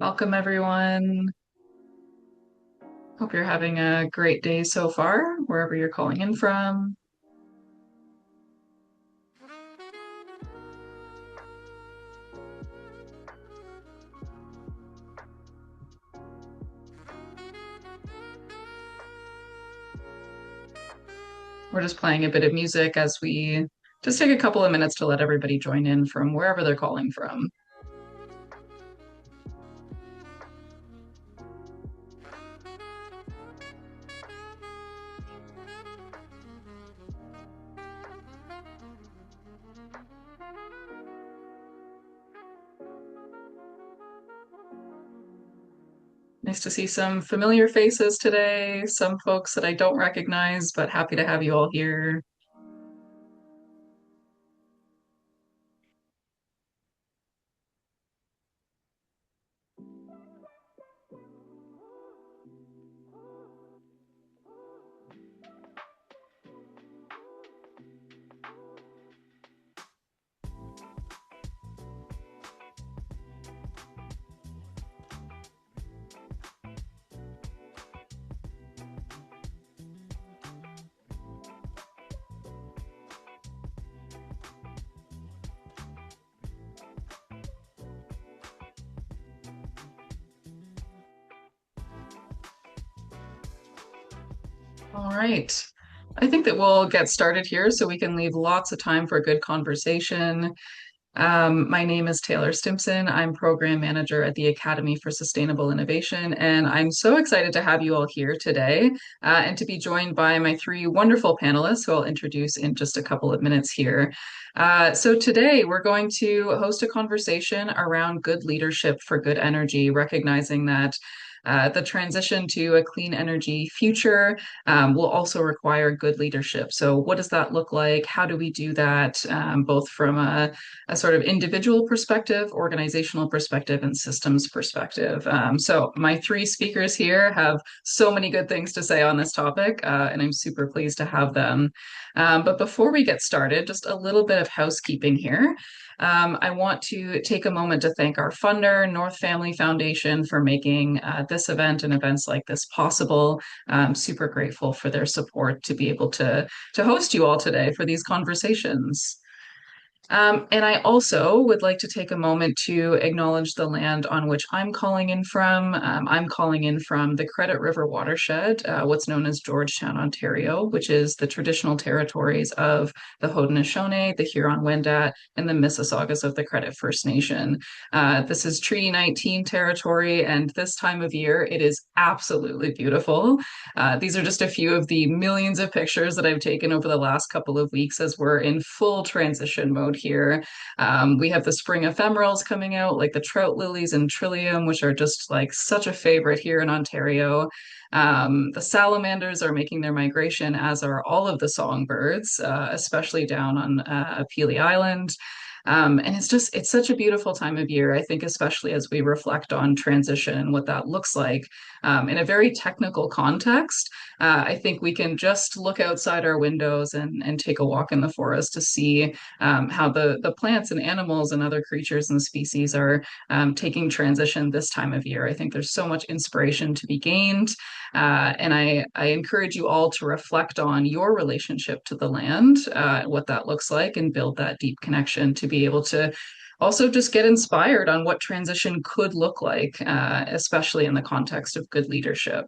Welcome, everyone. Hope you're having a great day so far, wherever you're calling in from. We're just playing a bit of music as we just take a couple of minutes to let everybody join in from wherever they're calling from. Nice to see some familiar faces today, some folks that I don't recognize, but happy to have you all here. All right. I think that we'll get started here so we can leave lots of time for a good conversation. My name is Taylor Stimson. I'm program manager at the Academy for Sustainable Innovation, and I'm so excited to have you all here today and to be joined by my three wonderful panelists who I'll introduce in just a couple of minutes here. So today we're going to host a conversation around good leadership for good energy, recognizing that the transition to a clean energy future will also require good leadership. So, what does that look like? How do we do that, both from a sort of individual perspective, organizational perspective, and systems perspective? So, my three speakers here have so many good things to say on this topic, and I'm super pleased to have them. But before we get started, just a little bit of housekeeping here. I want to take a moment to thank our funder, North Family Foundation, for making this event and events like this possible. I'm super grateful for their support to be able to host you all today for these conversations. And I also would like to take a moment to acknowledge the land on which I'm calling in from. I'm calling in from the Credit River watershed, what's known as Georgetown, Ontario, which is the traditional territories of the Haudenosaunee, the Huron-Wendat, and the Mississaugas of the Credit First Nation. This is Treaty 19 territory, and this time of year it is absolutely beautiful. These are just a few of the millions of pictures that I've taken over the last couple of weeks as we're in full transition mode here. We have the spring ephemerals coming out, like the trout lilies and trillium, which are just like such a favorite here in Ontario. The salamanders are making their migration, as are all of the songbirds, especially down on Pelee Island. And it's such a beautiful time of year, I think, especially as we reflect on transition and what that looks like in a very technical context. I think we can just look outside our windows and take a walk in the forest to see how the plants and animals and other creatures and species are taking transition this time of year. I think there's so much inspiration to be gained. And I encourage you all to reflect on your relationship to the land, what that looks like, and build that deep connection to be able to also just get inspired on what transition could look like, especially in the context of good leadership.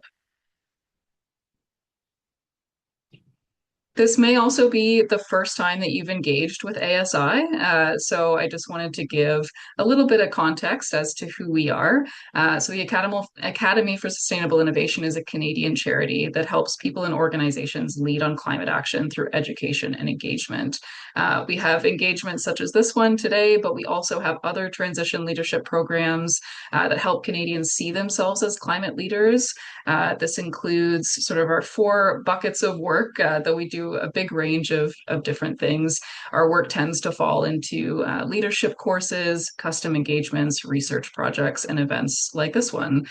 This may also be the first time that you've engaged with ASI. So I just wanted to give a little bit of context as to who we are. So the Academy for Sustainable Innovation is a Canadian charity that helps people and organizations lead on climate action through education and engagement. We have engagements such as this one today, but we also have other transition leadership programs that help Canadians see themselves as climate leaders. This includes sort of our four buckets of work that we do into a big range of different things. Our work tends to fall into leadership courses, custom engagements, research projects, and events like this one.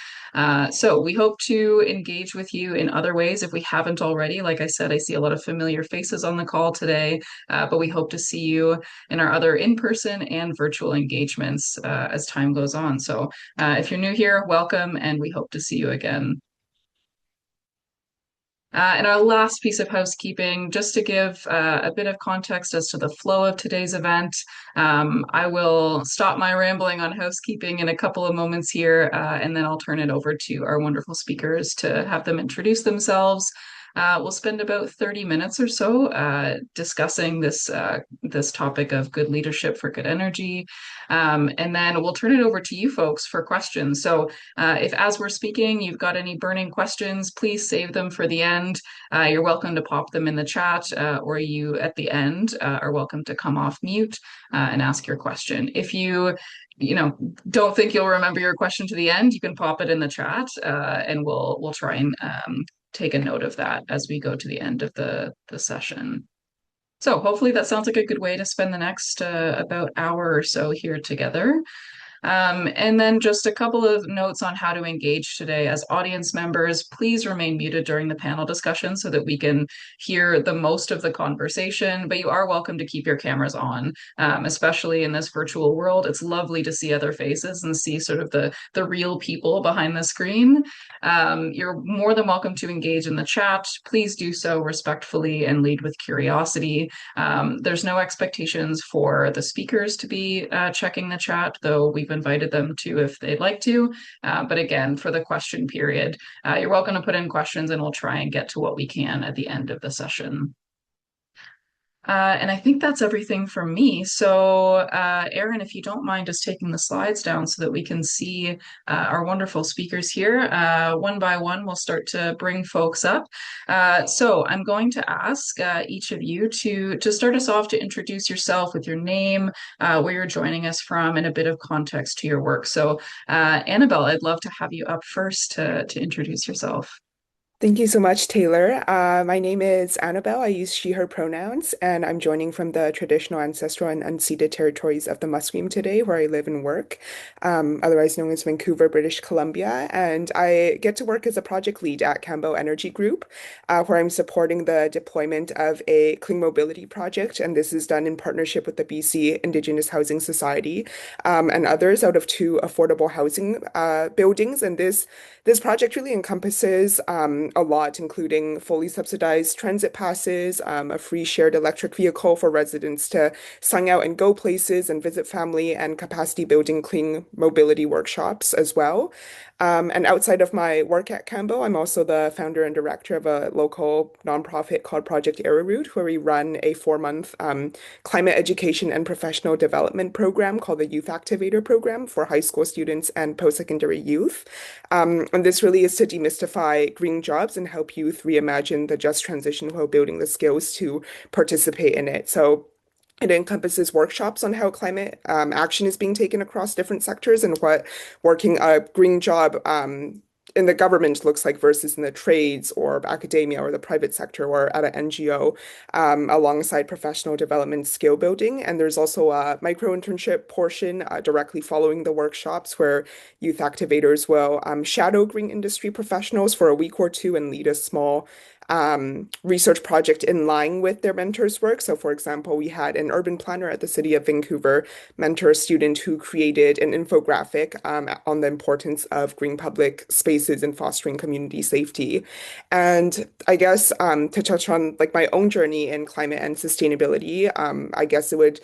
So we hope to engage with you in other ways if we haven't already. Like I said, I see a lot of familiar faces on the call today, but we hope to see you in our other in-person and virtual engagements as time goes on. So if you're new here, welcome, and we hope to see you again. And our last piece of housekeeping, just to give a bit of context as to the flow of today's event, I will stop my rambling on housekeeping in a couple of moments here, and then I'll turn it over to our wonderful speakers to have them introduce themselves. We'll spend about 30 minutes or so discussing this topic of good leadership for good energy. And then we'll turn it over to you folks for questions. So if as we're speaking, you've got any burning questions, please save them for the end. You're welcome to pop them in the chat, or you at the end are welcome to come off mute and ask your question. If you don't think you'll remember your question to the end, you can pop it in the chat, and we'll try and take a note of that as we go to the end of the session. So hopefully that sounds like a good way to spend the next about hour or so here together. And then just a couple of notes on how to engage today. As audience members, please remain muted during the panel discussion so that we can hear the most of the conversation, but you are welcome to keep your cameras on, especially in this virtual world. It's lovely to see other faces and see sort of the real people behind the screen. You're more than welcome to engage in the chat. Please do so respectfully and lead with curiosity. There's no expectations for the speakers to be checking the chat, though we've invited them to if they'd like to. But again, for the question period, you're welcome to put in questions and we'll try and get to what we can at the end of the session. And I think that's everything from me. So, Erin, if you don't mind just taking the slides down so that we can see our wonderful speakers here. One by one, we'll start to bring folks up. So I'm going to ask each of you to start us off to introduce yourself with your name, where you're joining us from, and a bit of context to your work. So, Annabelle, I'd love to have you up first to introduce yourself. Thank you so much, Taylor. My name is Annabelle. I use she, her pronouns, and I'm joining from the traditional ancestral and unceded territories of the Musqueam today, where I live and work, otherwise known as Vancouver, British Columbia. And I get to work as a project lead at Cambo Energy Group, where I'm supporting the deployment of a clean mobility project. And this is done in partnership with the BC Indigenous Housing Society, and others out of two affordable housing buildings. And this project really encompasses a lot, including fully subsidized transit passes, a free shared electric vehicle for residents to sung out and go places and visit family, and capacity building clean mobility workshops as well. And outside of my work at Cambo, I'm also the founder and director of a local nonprofit called Project Arrowroot, where we run a 4-month climate education and professional development program called the Youth Activator Program for high school students and post-secondary youth. And this really is to demystify green jobs and help youth reimagine the just transition while building the skills to participate in it. So it encompasses workshops on how climate action is being taken across different sectors and what working a green job in the government looks like versus in the trades or academia or the private sector or at an NGO, alongside professional development skill building. And there's also a micro internship portion directly following the workshops where youth activators will shadow green industry professionals for a week or two and lead a small research project in line with their mentor's work. So, for example, we had an urban planner at the City of Vancouver mentor a student who created an infographic on the importance of green public spaces and fostering community safety. And I guess to touch on like my own journey in climate and sustainability, I guess it would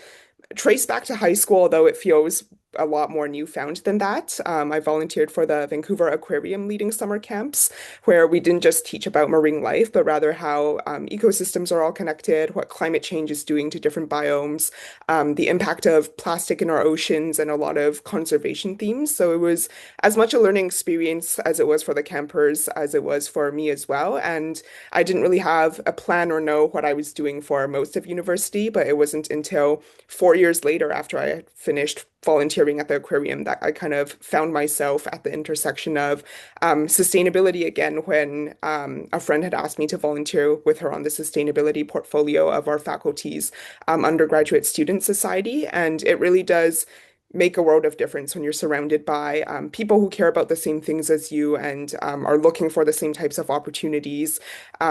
trace back to high school, although it feels a lot more newfound than that. I volunteered for the Vancouver Aquarium leading summer camps, where we didn't just teach about marine life, but rather how ecosystems are all connected, what climate change is doing to different biomes, the impact of plastic in our oceans, and a lot of conservation themes. So it was as much a learning experience as it was for the campers as it was for me as well. And I didn't really have a plan or know what I was doing for most of university, but it wasn't until 4 years later, after I had finished volunteering volunteering at the aquarium that I kind of found myself at the intersection of sustainability again when a friend had asked me to volunteer with her on the sustainability portfolio of our faculty's undergraduate student society. And it really does make a world of difference when you're surrounded by people who care about the same things as you and are looking for the same types of opportunities.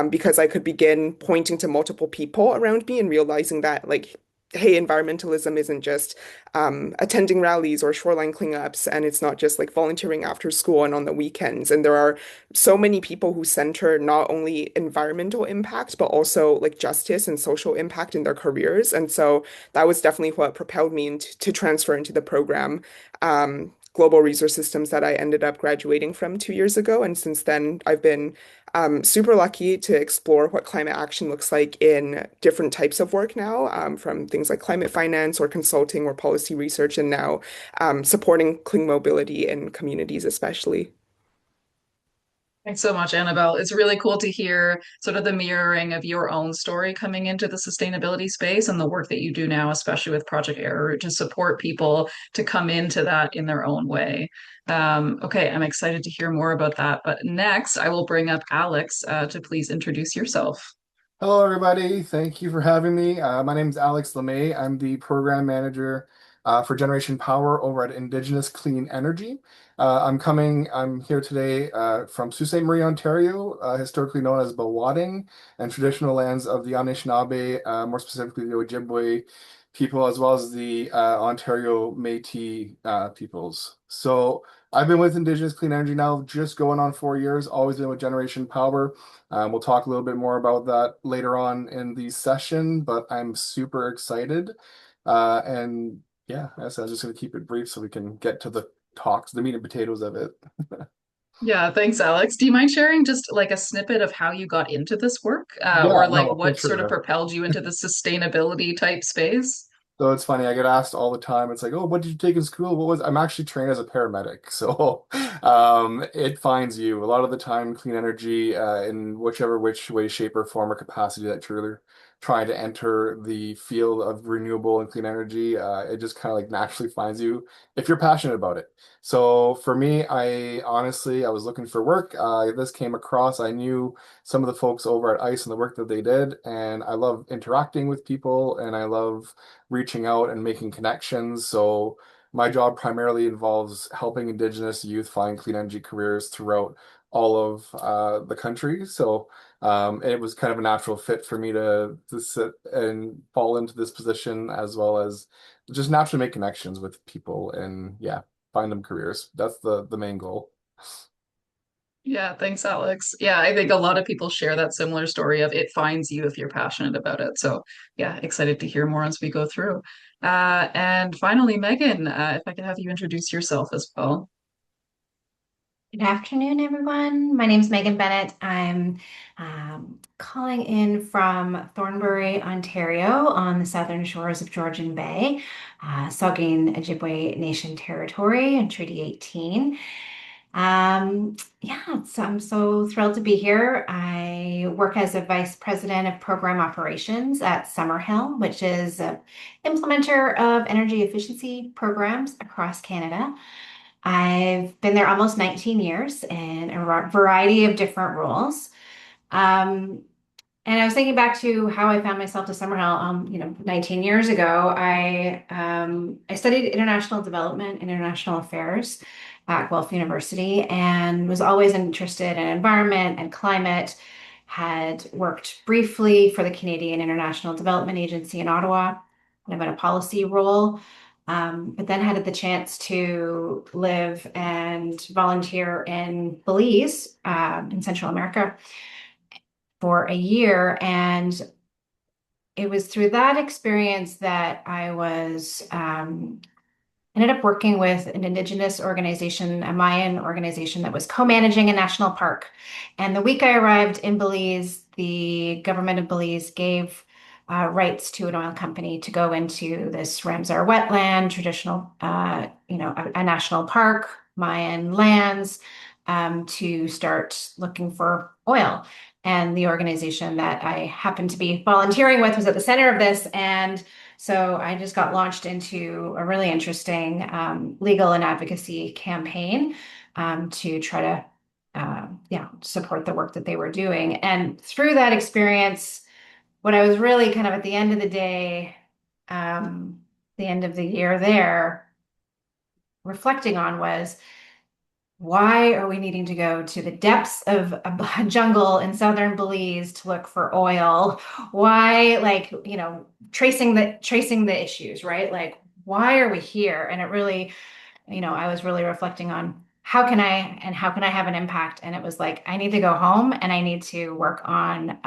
Because I could begin pointing to multiple people around me and realizing that, like, hey, environmentalism isn't just attending rallies or shoreline cleanups, and it's not just like volunteering after school and on the weekends. And there are so many people who center not only environmental impact, but also like justice and social impact in their careers. And so that was definitely what propelled me to transfer into the program. Global resource systems that I ended up graduating from 2 years ago. And since then, I've been super lucky to explore what climate action looks like in different types of work now, from things like climate finance or consulting or policy research, and now supporting clean mobility in communities, especially. Thanks so much, Annabelle. It's really cool to hear sort of the mirroring of your own story coming into the sustainability space and the work that you do now, especially with Project Arrowroot, to support people to come into that in their own way. Okay, I'm excited to hear more about that. But next, I will bring up Alex to please introduce yourself. Hello, everybody. Thank you for having me. My name is Alex Lemay. I'm the program manager for Generation Power over at Indigenous Clean Energy. I'm here today from Sault Ste. Marie, Ontario, historically known as Bawading, and traditional lands of the Anishinaabe, more specifically the Ojibwe people, as well as the Ontario Métis peoples. So I've been with Indigenous Clean Energy now just going on 4 years, always been with Generation Power. We'll talk a little bit more about that later on in the session, but I'm super excited. And yeah, as I was just going to keep it brief so we can get to the talks, the meat and potatoes of it. Yeah, thanks, Alex. Do you mind sharing just like a snippet of how you got into this work, or Yeah, like no, for what sort of sure. propelled you into the sustainability type space? So it's funny, I get asked all the time. It's like, oh, what did you take in school? What was I'm actually trained as a paramedic. So it finds you. A lot of the time, clean energy in which way, shape, or form or capacity that you're trying to enter the field of renewable and clean energy, it just kind of like naturally finds you if you're passionate about it. So for me, I was looking for work. This came across. I knew some of the folks over at ICE and the work that they did, and I love interacting with people, and I love reaching out and making connections. So my job primarily involves helping Indigenous youth find clean energy careers throughout all of the country. So it was kind of a natural fit for me to sit and fall into this position, as well as just naturally make connections with people and yeah, find them careers. That's the main goal. Yeah, thanks, Alex. Yeah, I think a lot of people share that similar story of it finds you if you're passionate about it. So, yeah, excited to hear more as we go through. And finally, Megan, if I could have you introduce yourself as well. Good afternoon, everyone. My name is Megan Bennett. I'm calling in from Thornbury, Ontario, on the southern shores of Georgian Bay, Saugeen Ojibwe Nation territory in Treaty 18. Yeah, so I'm so thrilled to be here. I work as a vice president of program operations at Summerhill, which is an implementer of energy efficiency programs across Canada. I've been there almost 19 years in a variety of different roles. Um, and I was thinking back to how I found myself to Summerhill, 19 years ago. I studied international development, international affairs at Guelph University, and was always interested in environment and climate. Had worked briefly for the Canadian International Development Agency in Ottawa, kind of in a policy role. But then had the chance to live and volunteer in Belize, in Central America for a year. And it was through that experience that I was ended up working with an Indigenous organization, a Mayan organization that was co-managing a national park. And the week I arrived in Belize, the government of Belize gave rights to an oil company to go into this Ramsar wetland, traditional, a national park, Mayan lands, to start looking for oil. And the organization that I happened to be volunteering with was at the center of this. And So I just got launched into a really interesting legal and advocacy campaign to try to yeah, support the work that they were doing. And through that experience, what I was really kind of at the end of the day, um, the end of the year there, reflecting on was why are we needing to go to the depths of a jungle in southern Belize to look for oil? Why, like, tracing the issues, right? Like, why are we here? And it really, I was really reflecting on how can I have an impact? And it was like, I need to go home and I need to work on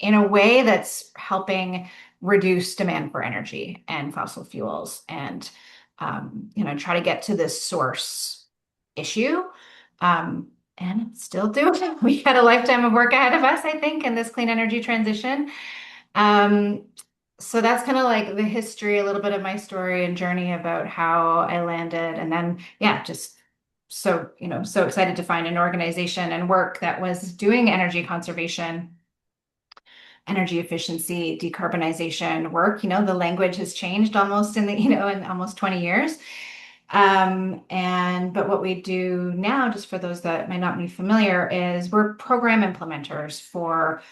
in a way that's helping reduce demand for energy and fossil fuels and try to get to this source issue. Um, and still do. We had a lifetime of work ahead of us, I think, in this clean energy transition. Um, so that's kind of like the history, a little bit of my story and journey about how I landed. And then, yeah, just so excited to find an organization and work that was doing energy conservation, energy efficiency, decarbonization work. The language has changed almost in almost 20 years. But what we do now, just for those that might not be familiar, is we're program implementers for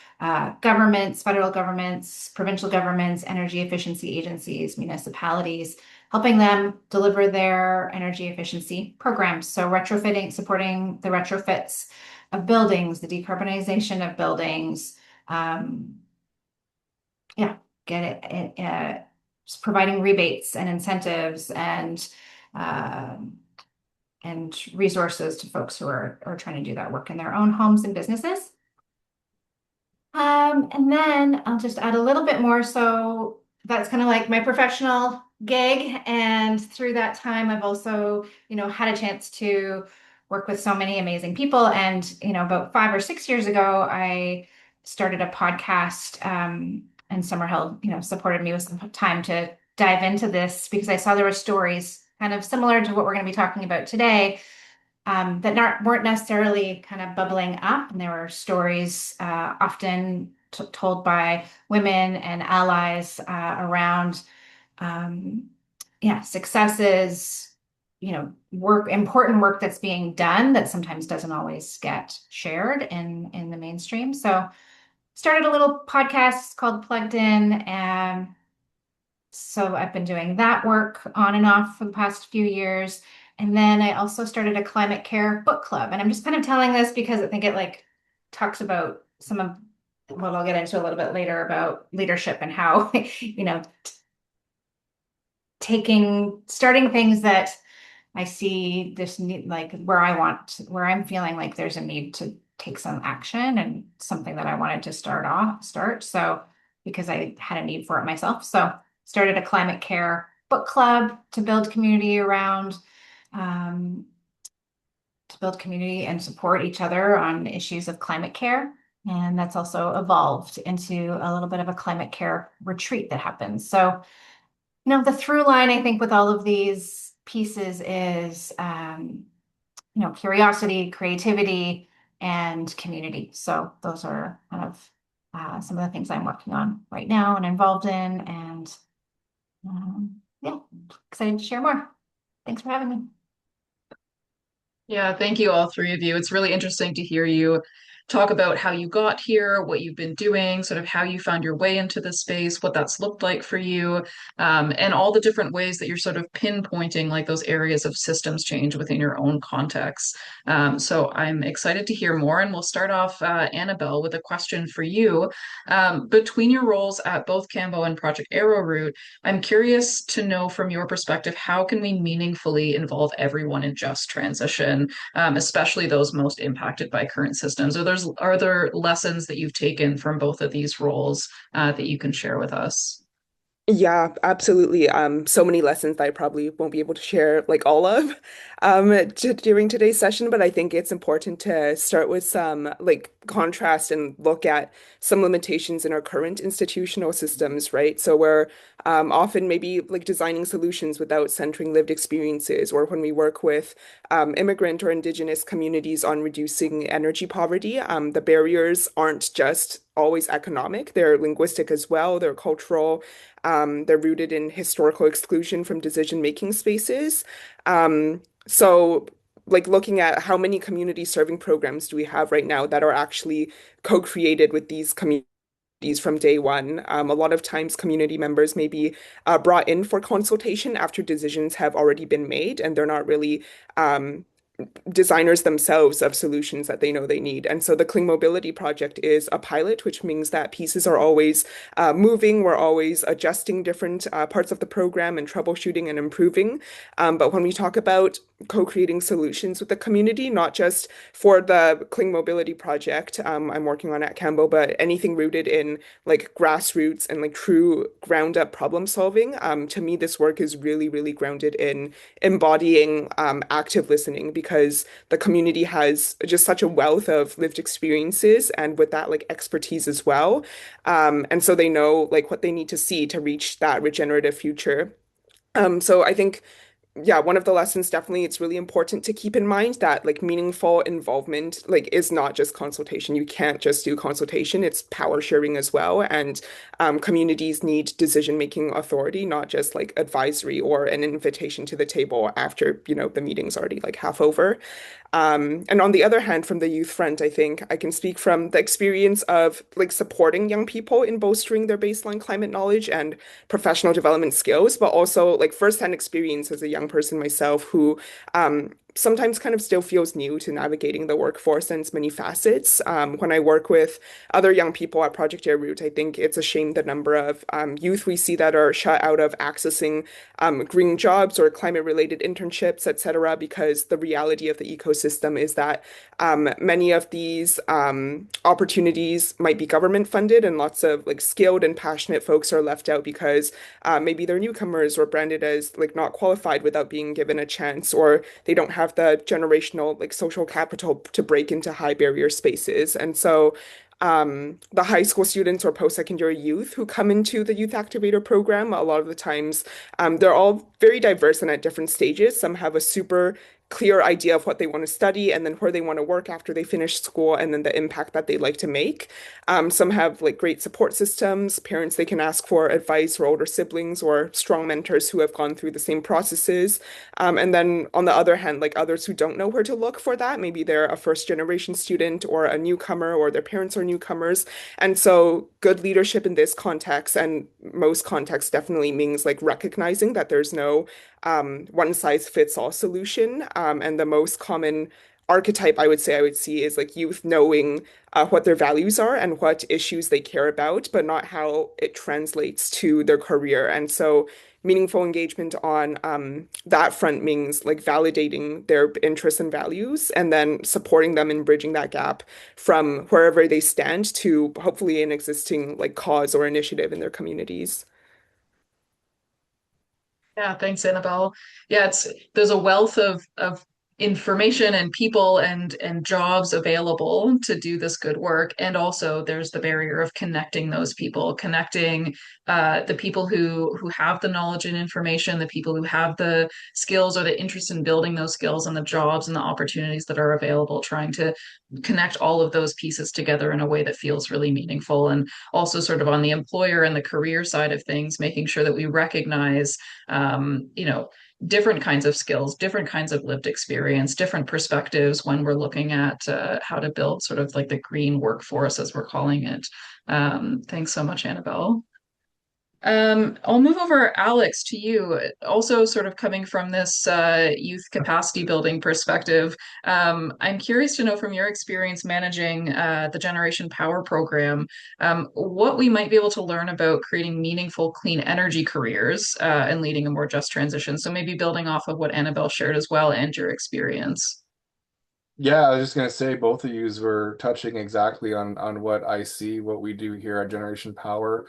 governments, federal governments, provincial governments, energy efficiency agencies, municipalities, helping them deliver their energy efficiency programs. So retrofitting, supporting the retrofits of buildings, the decarbonization of buildings, um, yeah, get just providing rebates and incentives um, and resources to folks who are trying to do that work in their own homes and businesses. And then I'll just add a little bit more. So that's kind of like my professional gig. And through that time, I've also, had a chance to work with so many amazing people. And, about 5 or 6 years ago, I started a podcast, and Summerhill, supported me with some time to dive into this because I saw there were stories kind of similar to what we're going to be talking about today, that weren't necessarily kind of bubbling up. And there were stories often told by women and allies around, um, yeah, successes, important work that's being done that sometimes doesn't always get shared in the mainstream. So started a little podcast called Plugged In, and so I've been doing that work on and off for the past few years. And then I also started a climate care book club. And I'm just kind of telling this because I think it like talks about some of what I'll get into a little bit later about leadership and how, starting things that I see this need, like where I'm feeling like there's a need to take some action and something that I wanted to start. So because I had a need for it myself. So started a climate care book club to build community around, um, to build community and support each other on issues of climate care. And that's also evolved into a little bit of a climate care retreat that happens. So, the through line, I think, with all of these pieces is, curiosity, creativity, and community. So those are kind of some of the things I'm working on right now and involved in. And yeah, excited to share more. Thanks for having me. Yeah, thank you, all three of you. It's really interesting to hear you talk about how you got here, what you've been doing, sort of how you found your way into this space, what that's looked like for you, and all the different ways that you're sort of pinpointing like those areas of systems change within your own context. So I'm excited to hear more, and we'll start off, Annabelle, with a question for you. Between your roles at both Cambo and Project Arrowroot, I'm curious to know from your perspective, how can we meaningfully involve everyone in just transition, especially those most impacted by current systems? Are there lessons that you've taken from both of these roles that you can share with us? Yeah, absolutely. So many lessons that I probably won't be able to share like all of during today's session, but I think it's important to start with some like contrast and look at some limitations in our current institutional systems, right? So we're often maybe like designing solutions without centering lived experiences, or when we work with immigrant or indigenous communities on reducing energy poverty, the barriers aren't just always economic. They're linguistic as well. They're cultural. They're rooted in historical exclusion from decision-making spaces. So like looking at how many community serving programs do we have right now that are actually co-created with these communities from day one. A lot of times, community members may be brought in for consultation after decisions have already been made, and they're not really um, designers themselves of solutions that they know they need. And so the Clean Mobility Project is a pilot, which means that pieces are always moving. We're always adjusting different parts of the program and troubleshooting and improving. But when we talk about co-creating solutions with the community, not just for the Clean Mobility Project I'm working on at Campbell, but anything rooted in like grassroots and like true ground up problem solving. To me, this work is really, really grounded in embodying active listening because the community has just such a wealth of lived experiences and with that like expertise as well. And so they know like what they need to see to reach that regenerative future. So I think yeah, one of the lessons definitely it's really important to keep in mind that like meaningful involvement like is not just consultation. You can't just do consultation, it's power sharing as well. And communities need decision-making authority, not just like advisory or an invitation to the table after, the meeting's already like half over. And on the other hand, from the youth front, I think I can speak from the experience of like supporting young people in bolstering their baseline climate knowledge and professional development skills, but also like firsthand experience as a young person myself who sometimes kind of still feels new to navigating the workforce and its many facets. When I work with other young people at Project Air Route, I think it's a shame the number of youth we see that are shut out of accessing green jobs or climate-related internships, et cetera, because the reality of the ecosystem is that many of these opportunities might be government funded, and lots of like skilled and passionate folks are left out because maybe they're newcomers or branded as like not qualified without being given a chance, or they don't have the generational like social capital to break into high barrier spaces. And so the high school students or post-secondary youth who come into the Youth Activator program, a lot of the times, they're all very diverse and at different stages. Some have a super clear idea of what they want to study and then where they want to work after they finish school and then the impact that they'd like to make. Some have like great support systems, parents they can ask for advice or older siblings or strong mentors who have gone through the same processes. And then on the other hand, like others who don't know where to look for that, maybe they're a first generation student or a newcomer or their parents are newcomers. And so good leadership in this context and most contexts definitely means like recognizing that there's no one size fits all solution. And the most common archetype I would say I would see is like youth knowing what their values are and what issues they care about, but not how it translates to their career. And so meaningful engagement on that front means like validating their interests and values and then supporting them in bridging that gap from wherever they stand to hopefully an existing like cause or initiative in their communities. Yeah, thanks, Annabelle. Yeah, there's a wealth of information and people and jobs available to do this good work. And also there's the barrier of connecting those people, connecting the people who have the knowledge and information, the people who have the skills or the interest in building those skills and the jobs and the opportunities that are available, trying to connect all of those pieces together in a way that feels really meaningful. And also sort of on the employer and the career side of things, making sure that we recognize different kinds of skills, different kinds of lived experience, different perspectives when we're looking at how to build sort of like the green workforce, as we're calling it. Thanks so much, Annabelle. I'll move over, Alex, to you. Also, sort of coming from this youth capacity building perspective, I'm curious to know from your experience managing the Generation Power program, what we might be able to learn about creating meaningful clean energy careers and leading a more just transition. So maybe building off of what Annabelle shared as well and your experience. Yeah, I was just gonna say both of yous were touching exactly on what I see, what we do here at Generation Power.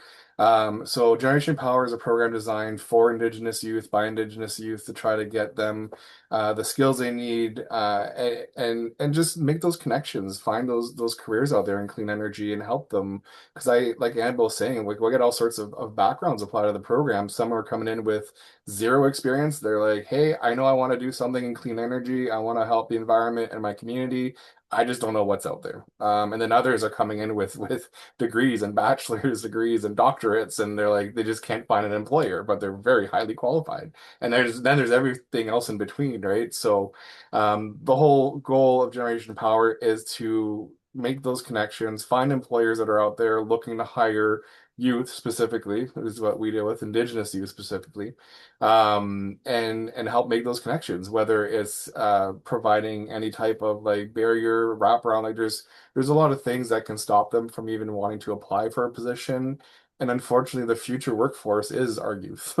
So Generation Power is a program designed for Indigenous youth by Indigenous youth to try to get them the skills they need and just make those connections, find those careers out there in clean energy and help them. Because I like Annabelle was saying, we get all sorts of backgrounds apply to the program. Some are coming in with zero experience. They're like, hey, I know I want to do something in clean energy. I want to help the environment and my community. I just don't know what's out there. And then others are coming in with degrees and bachelor's degrees and doctorates, and they're like they just can't find an employer, but they're very highly qualified. And there's everything else in between, right? So the whole goal of Generation Power is to make those connections, find employers that are out there looking to hire youth specifically, is what we deal with, Indigenous youth specifically, and help make those connections, whether it's providing any type of like barrier wraparound. Like there's a lot of things that can stop them from even wanting to apply for a position. And unfortunately, the future workforce is our youth.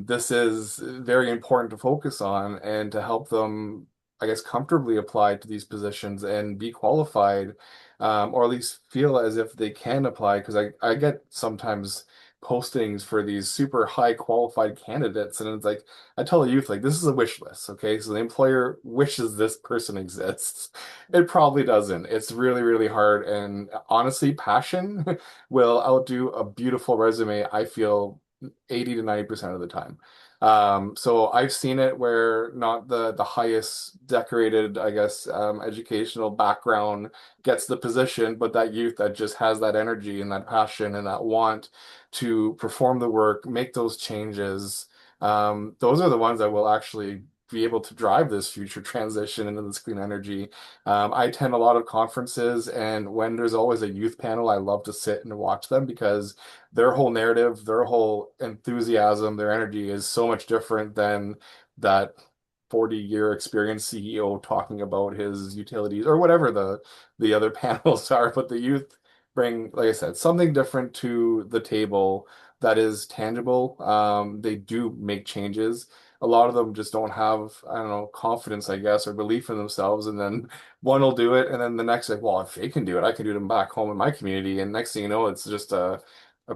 This is very important to focus on and to help them, I guess, comfortably apply to these positions and be qualified, or at least feel as if they can apply. Because I get sometimes postings for these super high qualified candidates, and it's like I tell the youth, like, this is a wish list, okay? So the employer wishes this person exists. It probably doesn't. It's really, really hard, and honestly, passion will outdo a beautiful resume, I feel, 80 to 90% of the time. So I've seen it where not the highest decorated, I guess, educational background gets the position, but that youth that just has that energy and that passion and that want to perform the work, make those changes, those are the ones that will actually be able to drive this future transition into this clean energy. I attend a lot of conferences, and when there's always a youth panel, I love to sit and watch them because their whole narrative, their whole enthusiasm, their energy is so much different than that 40-year experienced CEO talking about his utilities or whatever the other panels are. But the youth bring, like I said, something different to the table that is tangible. They do make changes. A lot of them just don't have, I don't know, confidence, I guess, or belief in themselves. And then one will do it, and then the next, like, well, if they can do it, I can do them back home in my community. And next thing you know, it's just a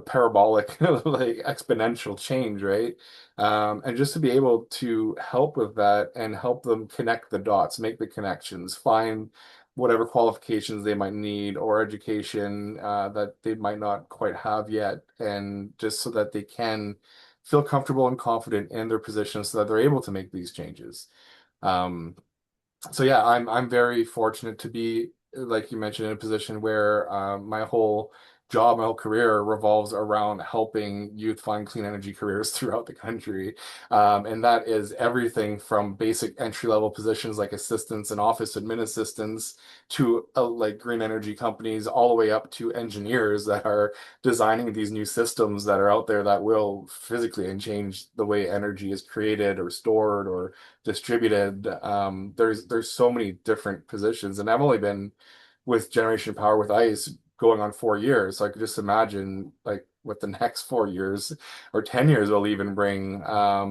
parabolic, like exponential change, right? And just to be able to help with that and help them connect the dots, make the connections, find whatever qualifications they might need or education that they might not quite have yet, and just so that they can feel comfortable and confident in their position so that they're able to make these changes. Um, so yeah, I'm very fortunate to be, like you mentioned, in a position where my whole job, my whole career revolves around helping youth find clean energy careers throughout the country. And that is everything from basic entry-level positions like assistants and office admin assistants to like green energy companies, all the way up to engineers that are designing these new systems that are out there that will physically and change the way energy is created or stored or distributed. There's so many different positions, and I've only been with Generation Power with ICE going on 4 years. So I could just imagine like what the next 4 years or 10 years will even bring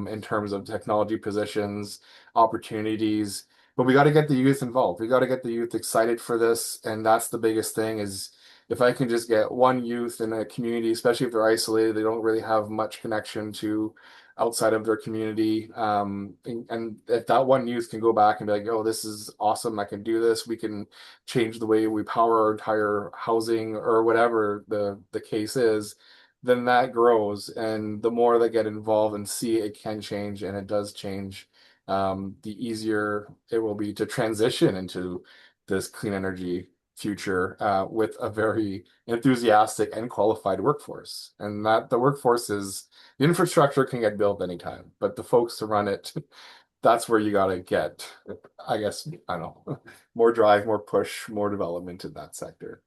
in terms of technology positions, opportunities. But we got to get the youth involved. We got to get the youth excited for this, and that's the biggest thing is if I can just get one youth in a community, especially if they're isolated, they don't really have much connection to outside of their community. And if that one youth can go back and be like, oh, this is awesome, I can do this, we can change the way we power our entire housing or whatever the case is, then that grows. And the more they get involved and see it can change and it does change, the easier it will be to transition into this clean energy future with a very enthusiastic and qualified workforce. And that the workforce is the infrastructure can get built anytime, but the folks to run it, that's where you got to get, I guess, I don't know, more drive, more push, more development in that sector.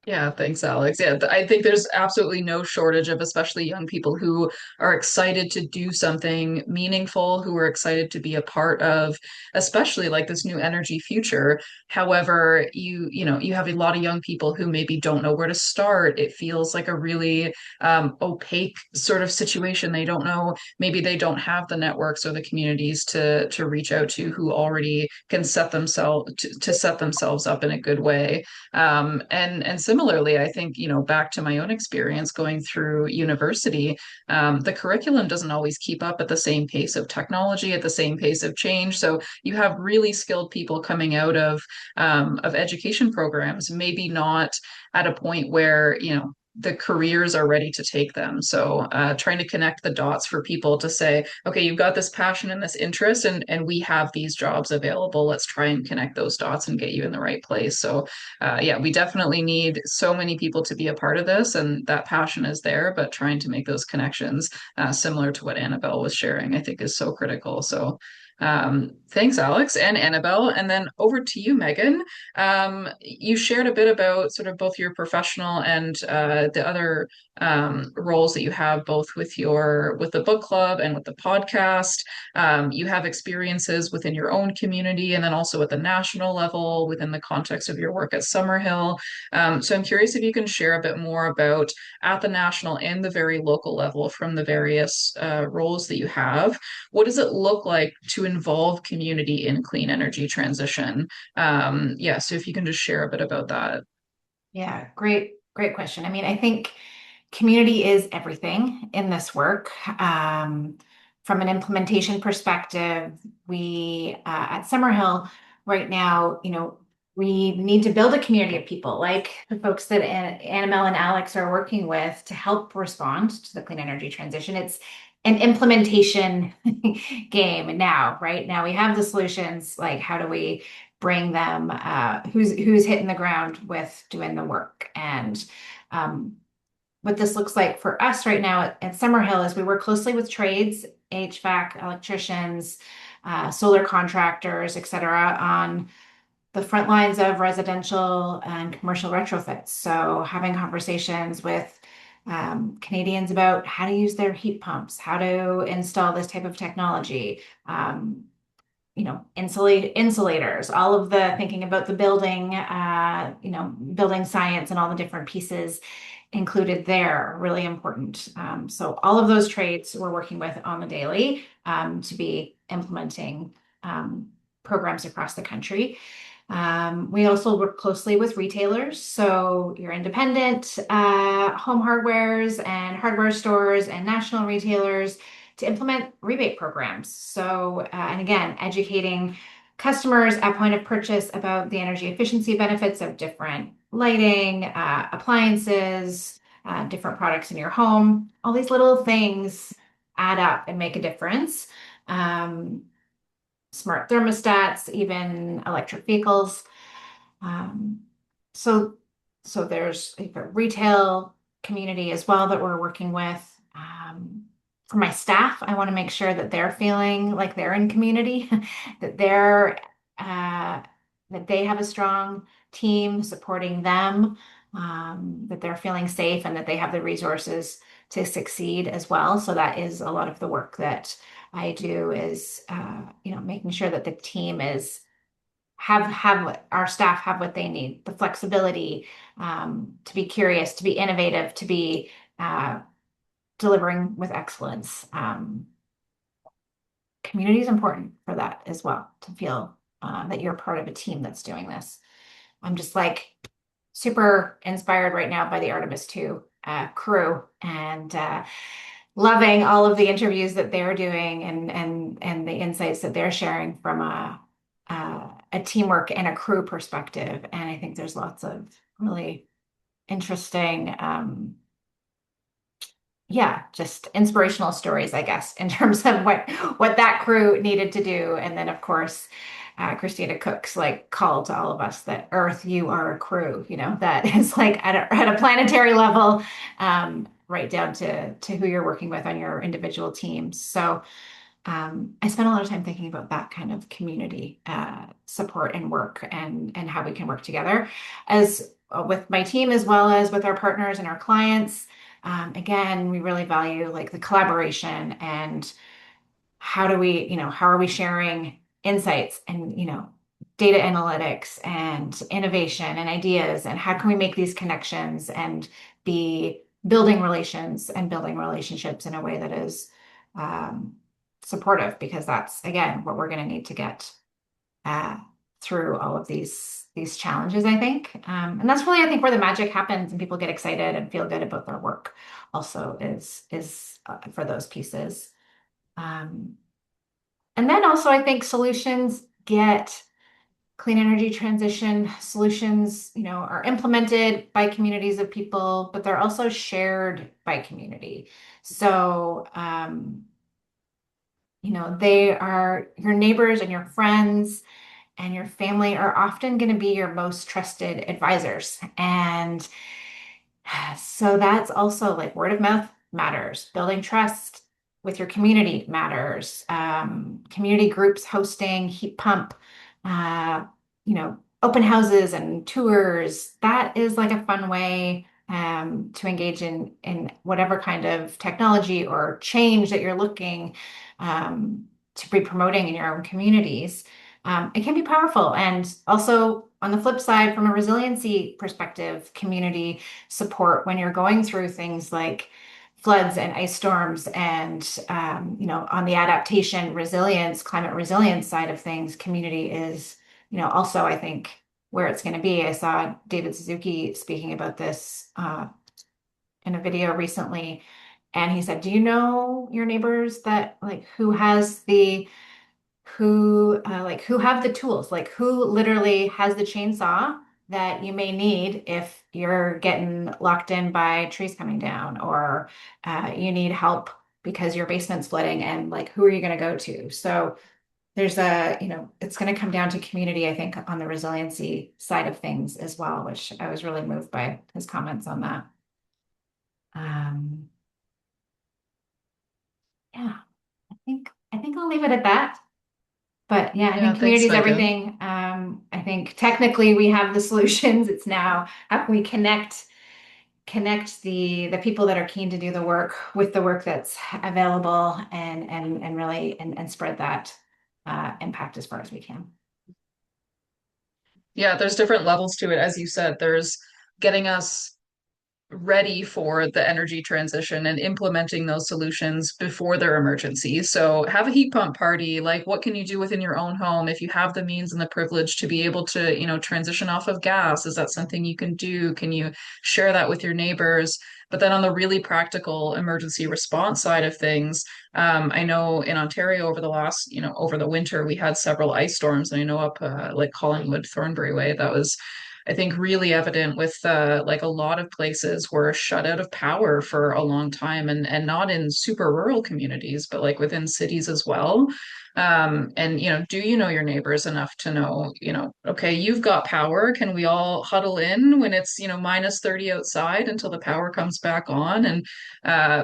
Yeah, thanks, Alex. Yeah, I think there's absolutely no shortage of especially young people who are excited to do something meaningful, who are excited to be a part of, especially like this new energy future. However, you have a lot of young people who maybe don't know where to start. It feels like a really opaque sort of situation. They don't know, maybe they don't have the networks or the communities to reach out to who already can set themselves to set themselves up in a good way. And similarly, I think, back to my own experience going through university, the curriculum doesn't always keep up at the same pace of technology, at the same pace of change. So you have really skilled people coming out of education programs, maybe not at a point where, the careers are ready to take them. So trying to connect the dots for people to say, okay, you've got this passion and this interest, and we have these jobs available. Let's try and connect those dots and get you in the right place. So yeah, we definitely need so many people to be a part of this, and that passion is there, but trying to make those connections, similar to what Annabelle was sharing, I think is so critical. So thanks, Alex and Annabelle. And then over to you, Megan. You shared a bit about sort of both your professional and the other roles that you have, both with the book club and with the podcast. You have experiences within your own community, and then also at the national level within the context of your work at Summerhill. So I'm curious if you can share a bit more about at the national and the very local level from the various roles that you have. What does it look like to involve community in clean energy transition? Yeah, so if you can just share a bit about that. Yeah, great question. I mean, I think community is everything in this work. From an implementation perspective, we at Summerhill right now, we need to build a community of people like the folks that Annabelle and Alex are working with to help respond to the clean energy transition. It's an implementation game now, right? Now we have the solutions, like how do we bring them, who's hitting the ground with doing the work. And what this looks like for us right now at Summerhill is we work closely with trades, HVAC, electricians, solar contractors, et cetera, on the front lines of residential and commercial retrofits. So having conversations with Canadians about how to use their heat pumps, how to install this type of technology, insulators, all of the thinking about the building, building science and all the different pieces included there, really important. So all of those trades we're working with on the daily to be implementing programs across the country. We also work closely with retailers. So your independent home hardwares and hardware stores and national retailers to implement rebate programs. So, and again, educating customers at point of purchase about the energy efficiency benefits of different lighting, appliances, different products in your home. All these little things add up and make a difference. Smart thermostats, even electric vehicles. Um, so, so there's a retail community as well that we're working with. For my staff, I want to make sure that they're feeling like they're in community, that that they have a strong team supporting them, that they're feeling safe and that they have the resources to succeed as well. So that is a lot of the work that I do is, making sure that the team is have our staff have what they need, the flexibility, to be curious, to be innovative, to be delivering with excellence. Community is important for that as well, to feel that you're part of a team that's doing this. I'm just like super inspired right now by the Artemis 2 crew and loving all of the interviews that they're doing and the insights that they're sharing from a teamwork and a crew perspective. And I think there's lots of really interesting just inspirational stories, I guess, in terms of what that crew needed to do. And then, of course, Christina Cook's like call to all of us that Earth, you are a crew, that is like at a planetary level, right down to who you're working with on your individual teams. So I spent a lot of time thinking about that kind of community support and work and how we can work together as with my team as well as with our partners and our clients. Again, we really value like the collaboration and how are we sharing insights and, data analytics and innovation and ideas, and how can we make these connections and be building relations and building relationships in a way that is supportive, because that's, again, what we're going to need to get through all of these challenges, I think. And that's really, I think, where the magic happens and people get excited and feel good about their work also is for those pieces. And then also I think solutions get clean energy transition solutions, are implemented by communities of people, but they're also shared by community. So, they are your neighbors and your friends and your family are often going to be your most trusted advisors. And so that's also like word of mouth matters. Building trust with your community matters. Community groups hosting heat pump, open houses and tours. That is like a fun way to engage in whatever kind of technology or change that you're looking to be promoting in your own communities. It can be powerful. And also, on the flip side, from a resiliency perspective, community support when you're going through things like floods and ice storms and on the adaptation resilience climate resilience side of things community is also I think where it's going to be. I saw David Suzuki speaking about this in a video recently, and he said, do you know your neighbors that like who have the tools, like who literally has the chainsaw that you may need if you're getting locked in by trees coming down or you need help because your basement's flooding and like who are you going to go to? So there's it's going to come down to community, I think, on the resiliency side of things as well, which I was really moved by his comments on that. Um, yeah, I think I'll leave it at that. But yeah, I Yeah, think thanks, community is Megan. everything. I think technically we have the solutions. It's now how can we connect the people that are keen to do the work with the work that's available and really and spread that impact as far as we can. Yeah, there's different levels to it. As you said, there's getting us ready for the energy transition and implementing those solutions before their emergency. So have a heat pump party. Like, what can you do within your own home if you have the means and the privilege to be able to, transition off of gas? Is that something you can do? Can you share that with your neighbors? But then on the really practical emergency response side of things, I know in Ontario over the winter, we had several ice storms, and I know up like Collingwood, Thornbury Way, that was I think really evident with like a lot of places were shut out of power for a long time and not in super rural communities, but like within cities as well. And do you know your neighbors enough to know, okay, you've got power. Can we all huddle in when it's, minus 30 outside until the power comes back on? And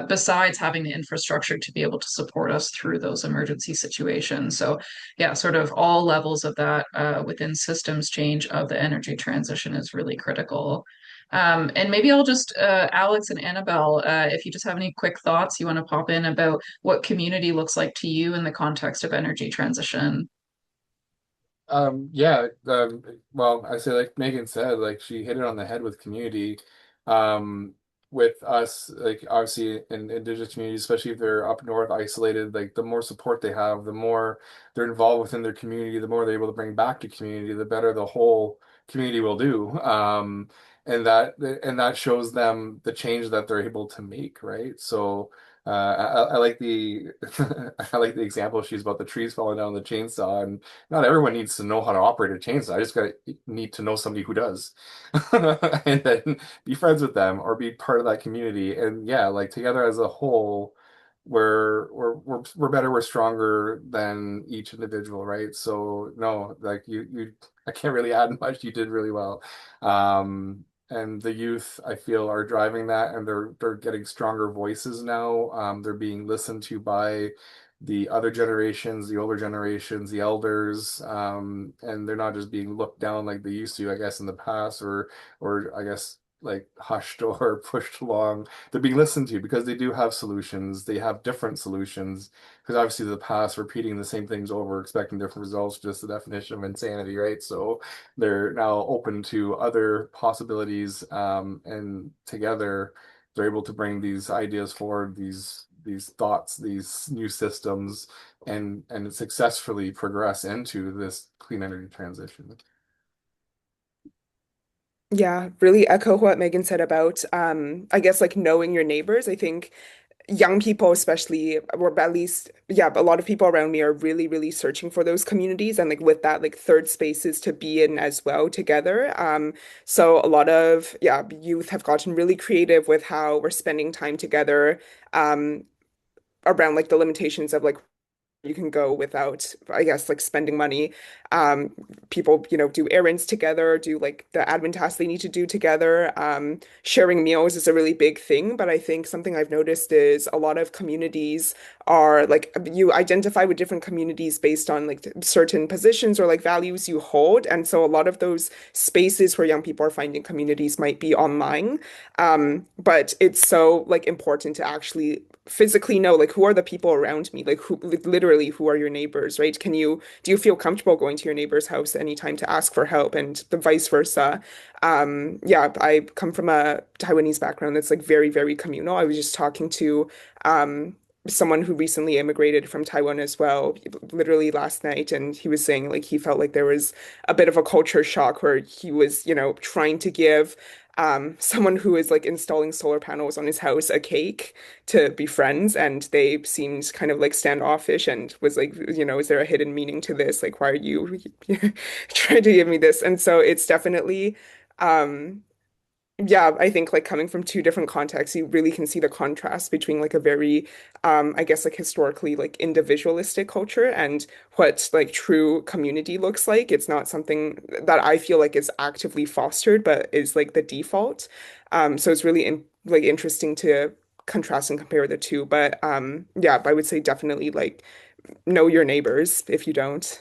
besides having the infrastructure to be able to support us through those emergency situations. So yeah, sort of all levels of that within systems change of the energy transition is really critical. And maybe I'll just, Alex and Annabelle, if you just have any quick thoughts you want to pop in about what community looks like to you in the context of energy transition. Yeah, well, I say like Megan said, like she hit it on the head with community. Um, with us, like obviously in indigenous communities, especially if they're up north isolated, like the more support they have, the more they're involved within their community, the more they're able to bring back to community, the better the whole community will do. And that shows them the change that they're able to make, right? So I like the I like the example she's about the trees falling down the chainsaw, and not everyone needs to know how to operate a chainsaw. I just gotta need to know somebody who does, and then be friends with them or be part of that community. And yeah, like together as a whole, we're better, we're stronger than each individual, right? So no, like I can't really add much. You did really well. And the youth, I feel, are driving that, and they're getting stronger voices now. They're being listened to by the other generations, the older generations, the elders, and they're not just being looked down like they used to, I guess, in the past, or I guess like hushed or pushed along. They're being listened to because they do have solutions. They have different solutions because obviously the past repeating the same things over, expecting different results, just the definition of insanity, right? So they're now open to other possibilities, and together they're able to bring these ideas forward, these thoughts, these new systems, and successfully progress into this clean energy transition. Yeah, really echo what Megan said about I guess like knowing your neighbors. I think young people especially, or at least, yeah, a lot of people around me are really, really searching for those communities and like with that, like third spaces to be in as well together. So a lot of, yeah, youth have gotten really creative with how we're spending time together, um, around like the limitations of like you can go without, I guess, like spending money. Um, People, do errands together, do like the admin tasks they need to do together. Sharing meals is a really big thing, but I think something I've noticed is a lot of communities are like you identify with different communities based on like certain positions or like values you hold. And so a lot of those spaces where young people are finding communities might be online. But it's so like important to actually physically know like who are the people around me, like who like, literally who are your neighbors, right? Do you feel comfortable going to your neighbor's house anytime to ask for help and the vice versa? Yeah, I come from a Taiwanese background that's like very, very communal. I was just talking to um someone who recently immigrated from Taiwan as well, literally last night, and he was saying like he felt like there was a bit of a culture shock where he was, trying to give someone who is like installing solar panels on his house a cake to be friends, and they seemed kind of like standoffish and was like, is there a hidden meaning to this? Like, why are you trying to give me this? And so it's definitely, um, yeah, I think like coming from two different contexts, you really can see the contrast between like a very, I guess like historically like individualistic culture and what like true community looks like. It's not something that I feel like is actively fostered, but is like the default. So it's really like interesting to contrast and compare the two. But yeah, I would say definitely like know your neighbors if you don't.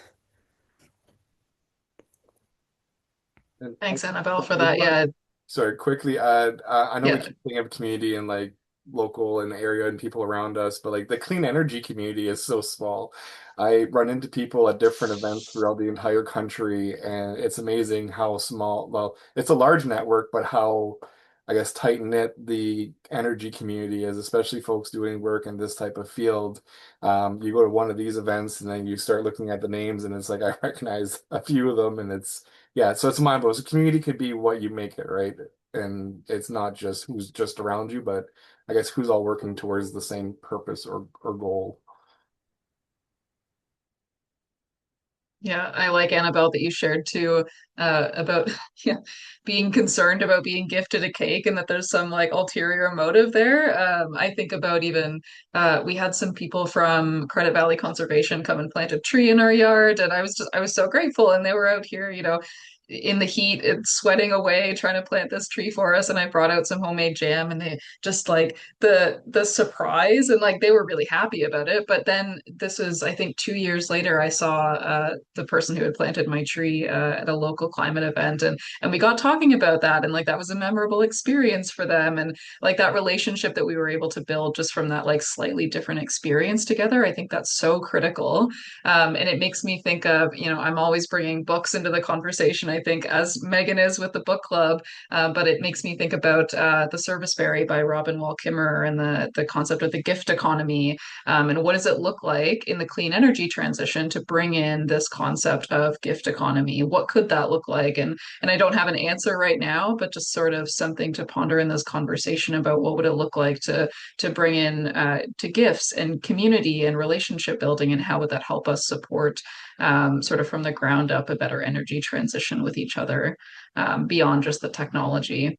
And Thanks, Annabelle, for I just that. want Yeah, sorry, quickly add, I know we yeah. keep thinking of community and like local and area and people around us, but like the clean energy community is so small. I run into people at different events throughout the entire country, and it's amazing how small, well, it's a large network, but how, I guess, tight-knit the energy community is, especially folks doing work in this type of field. You go to one of these events and then you start looking at the names, and it's like I recognize a few of them, and it's yeah, so it's mind-blowing. So community could be what you make it, right? And it's not just who's just around you, but I guess who's all working towards the same purpose or goal. Yeah, I like Annabelle that you shared too, about yeah, being concerned about being gifted a cake and that there's some like ulterior motive there. I think about even we had some people from Credit Valley Conservation come and plant a tree in our yard, and I was so grateful, and they were out here, in the heat and sweating away trying to plant this tree for us, and I brought out some homemade jam, and they just like the surprise, and like they were really happy about it. But then this was, I think, 2 years later, I saw the person who had planted my tree at a local climate event, and we got talking about that, and like that was a memorable experience for them, and like that relationship that we were able to build just from that like slightly different experience together. I think that's so critical. And it makes me think of, I'm always bringing books into the conversation, I think, as Megan is with the book club. But it makes me think about The Service Berry by Robin Wall Kimmerer and the concept of the gift economy. And what does it look like in the clean energy transition to bring in this concept of gift economy? What could that look like? And I don't have an answer right now, but just sort of something to ponder in this conversation about what would it look like to bring in to gifts and community and relationship building, and how would that help us support sort of from the ground up a better energy transition with each other, beyond just the technology.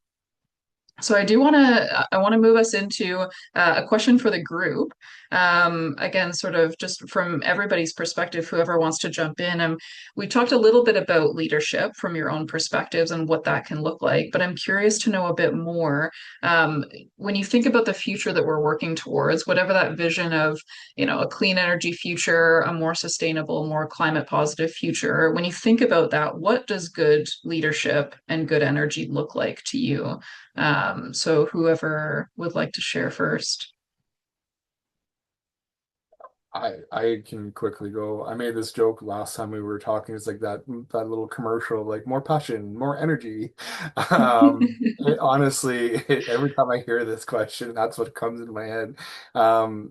So I want to move us into a question for the group. Again, sort of just from everybody's perspective, whoever wants to jump in. We talked a little bit about leadership from your own perspectives and what that can look like, but I'm curious to know a bit more. Um, when you think about the future that we're working towards, whatever that vision of, a clean energy future, a more sustainable, more climate positive future, when you think about that, what does good leadership and good energy look like to you? So whoever would like to share first. I can quickly go. I made this joke last time we were talking. It's like that little commercial, like more passion, more energy. Honestly, every time I hear this question, that's what comes into my head.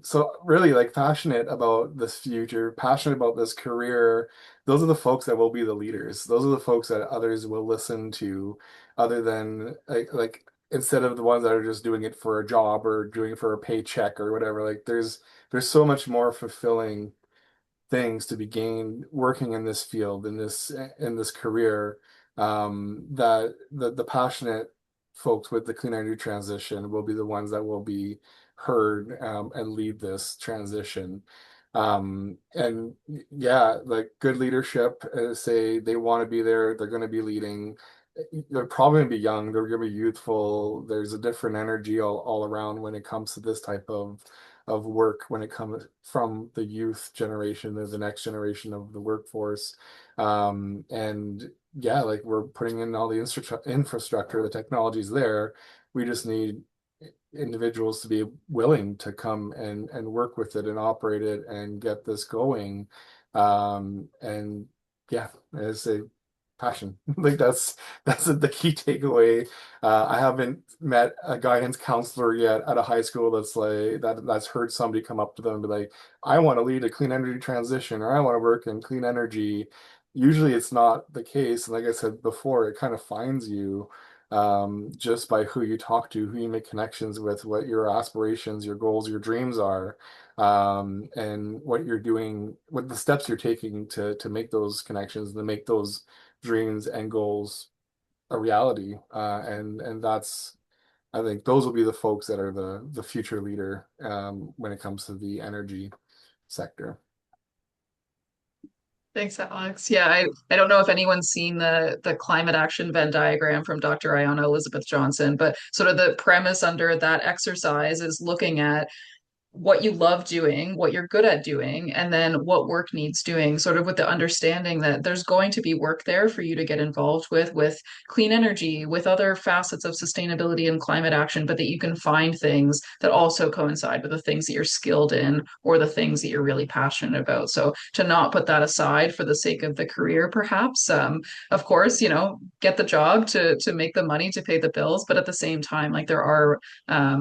So really, like passionate about this future, passionate about this career. Those are the folks that will be the leaders. Those are the folks that others will listen to, other than like instead of the ones that are just doing it for a job or doing it for a paycheck or whatever. Like there's so much more fulfilling things to be gained working in this field, in this career, that the passionate folks with the clean energy transition will be the ones that will be heard, and lead this transition. And yeah, like good leadership, say they want to be there, they're going to be leading. They're probably going to be young, they're going to be youthful. There's a different energy all around when it comes to this type of work, when it comes from the youth generation to the next generation of the workforce. And yeah, like we're putting in all the infrastructure, the technology's there. We just need individuals to be willing to come and work with it and operate it and get this going. And yeah, as a passion, like that's the key takeaway. I haven't met a guidance counselor yet at a high school that's heard somebody come up to them and be like, I want to lead a clean energy transition, or I want to work in clean energy. Usually it's not the case. And like I said before, it kind of finds you, just by who you talk to, who you make connections with, what your aspirations, your goals, your dreams are, and what you're doing, what the steps you're taking to make those connections, to make those dreams and goals a reality. And that's, I think those will be the folks that are the future leader, when it comes to the energy sector. Thanks, Alex. Yeah, I don't know if anyone's seen the climate action Venn diagram from Dr. Iona Elizabeth Johnson, but sort of the premise under that exercise is looking at what you love doing, what you're good at doing, and then what work needs doing, sort of with the understanding that there's going to be work there for you to get involved with clean energy, with other facets of sustainability and climate action, but that you can find things that also coincide with the things that you're skilled in or the things that you're really passionate about. So to not put that aside for the sake of the career, perhaps, of course, get the job to make the money to pay the bills, but at the same time, like there are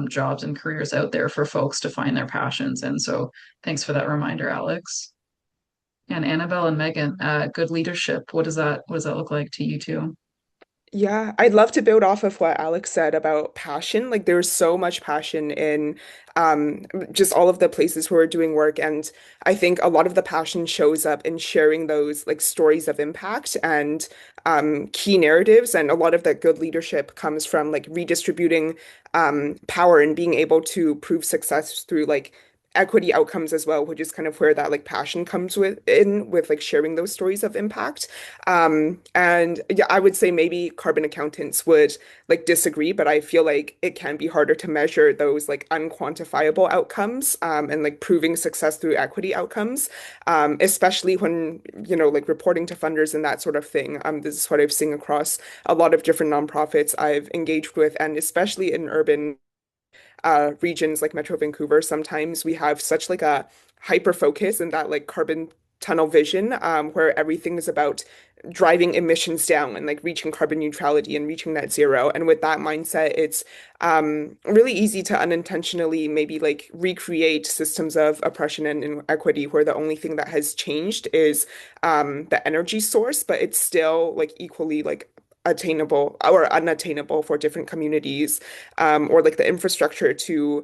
jobs and careers out there for folks to find their passions. And so thanks for that reminder, Alex. And Annabelle and Megan, good leadership. What does that look like to you two? Yeah, I'd love to build off of what Alex said about passion. Like there's so much passion in just all of the places where we're doing work. And I think a lot of the passion shows up in sharing those like stories of impact and key narratives. And a lot of that good leadership comes from like redistributing power and being able to prove success through like equity outcomes as well, which is kind of where that like passion comes with like sharing those stories of impact. And yeah, I would say maybe carbon accountants would like disagree, but I feel like it can be harder to measure those like unquantifiable outcomes, and like proving success through equity outcomes, especially when, like reporting to funders and that sort of thing. This is what I've seen across a lot of different nonprofits I've engaged with, and especially in urban regions like Metro Vancouver, sometimes we have such like a hyper focus and that like carbon tunnel vision, where everything is about driving emissions down and like reaching carbon neutrality and reaching net zero. And with that mindset, it's really easy to unintentionally maybe like recreate systems of oppression and inequity where the only thing that has changed is the energy source, but it's still like equally like attainable or unattainable for different communities, or like the infrastructure to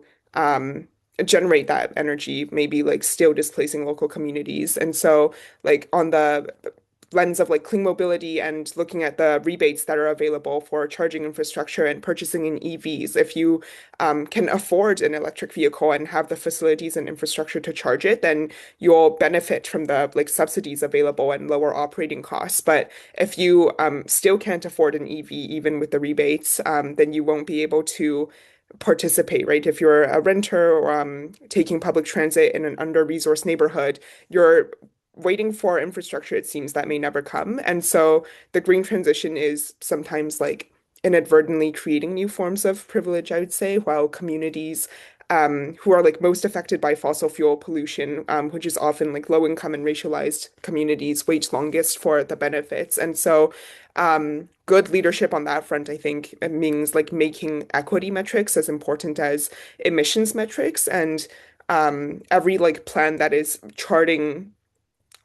generate that energy, maybe like still displacing local communities. And so, like, on the lens of like clean mobility and looking at the rebates that are available for charging infrastructure and purchasing in EVs, if you can afford an electric vehicle and have the facilities and infrastructure to charge it, then you'll benefit from the like subsidies available and lower operating costs. But if you still can't afford an EV, even with the rebates, then you won't be able to participate, right? If you're a renter or taking public transit in an under-resourced neighborhood, you're waiting for infrastructure, it seems, that may never come. And so the green transition is sometimes like inadvertently creating new forms of privilege, I would say, while communities who are like most affected by fossil fuel pollution, which is often like low income and racialized communities, wait longest for the benefits. And so good leadership on that front, I think, it means like making equity metrics as important as emissions metrics. And every like plan that is charting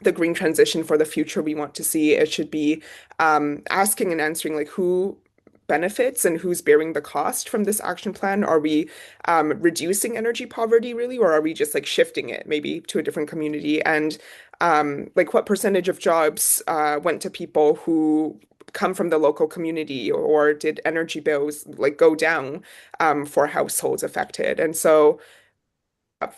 the green transition for the future we want to see, it should be asking and answering like who benefits and who's bearing the cost from this action plan? Are we reducing energy poverty really, or are we just like shifting it maybe to a different community? And like what percentage of jobs went to people who come from the local community, or did energy bills like go down for households affected? And so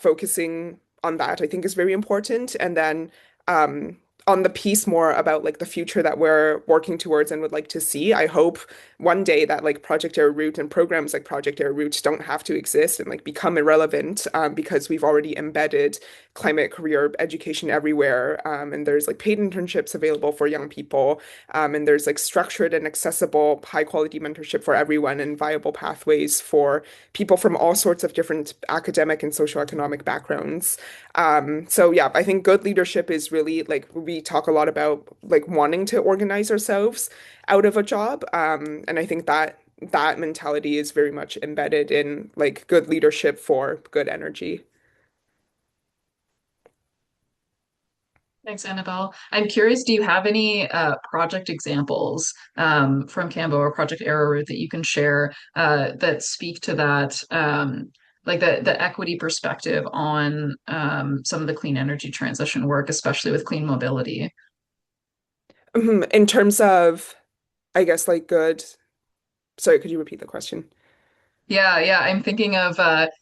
focusing on that, I think, is very important. And then um, on the piece more about like the future that we're working towards and would like to see, I hope one day that like Project Arrowroot and programs like Project Arrowroot don't have to exist and like become irrelevant because we've already embedded climate career education everywhere. And there's like paid internships available for young people. And there's like structured and accessible high quality mentorship for everyone and viable pathways for people from all sorts of different academic and socioeconomic backgrounds. So yeah, I think good leadership is really like we talk a lot about like wanting to organize ourselves out of a job. And I think that that mentality is very much embedded in like good leadership for good energy. Thanks, Annabelle. I'm curious, do you have any project examples from Cambo or Project Arrowroot that you can share that speak to that, like the equity perspective on some of the clean energy transition work, especially with clean mobility? In terms of, I guess, like good, sorry, could you repeat the question? Yeah, yeah. I'm thinking of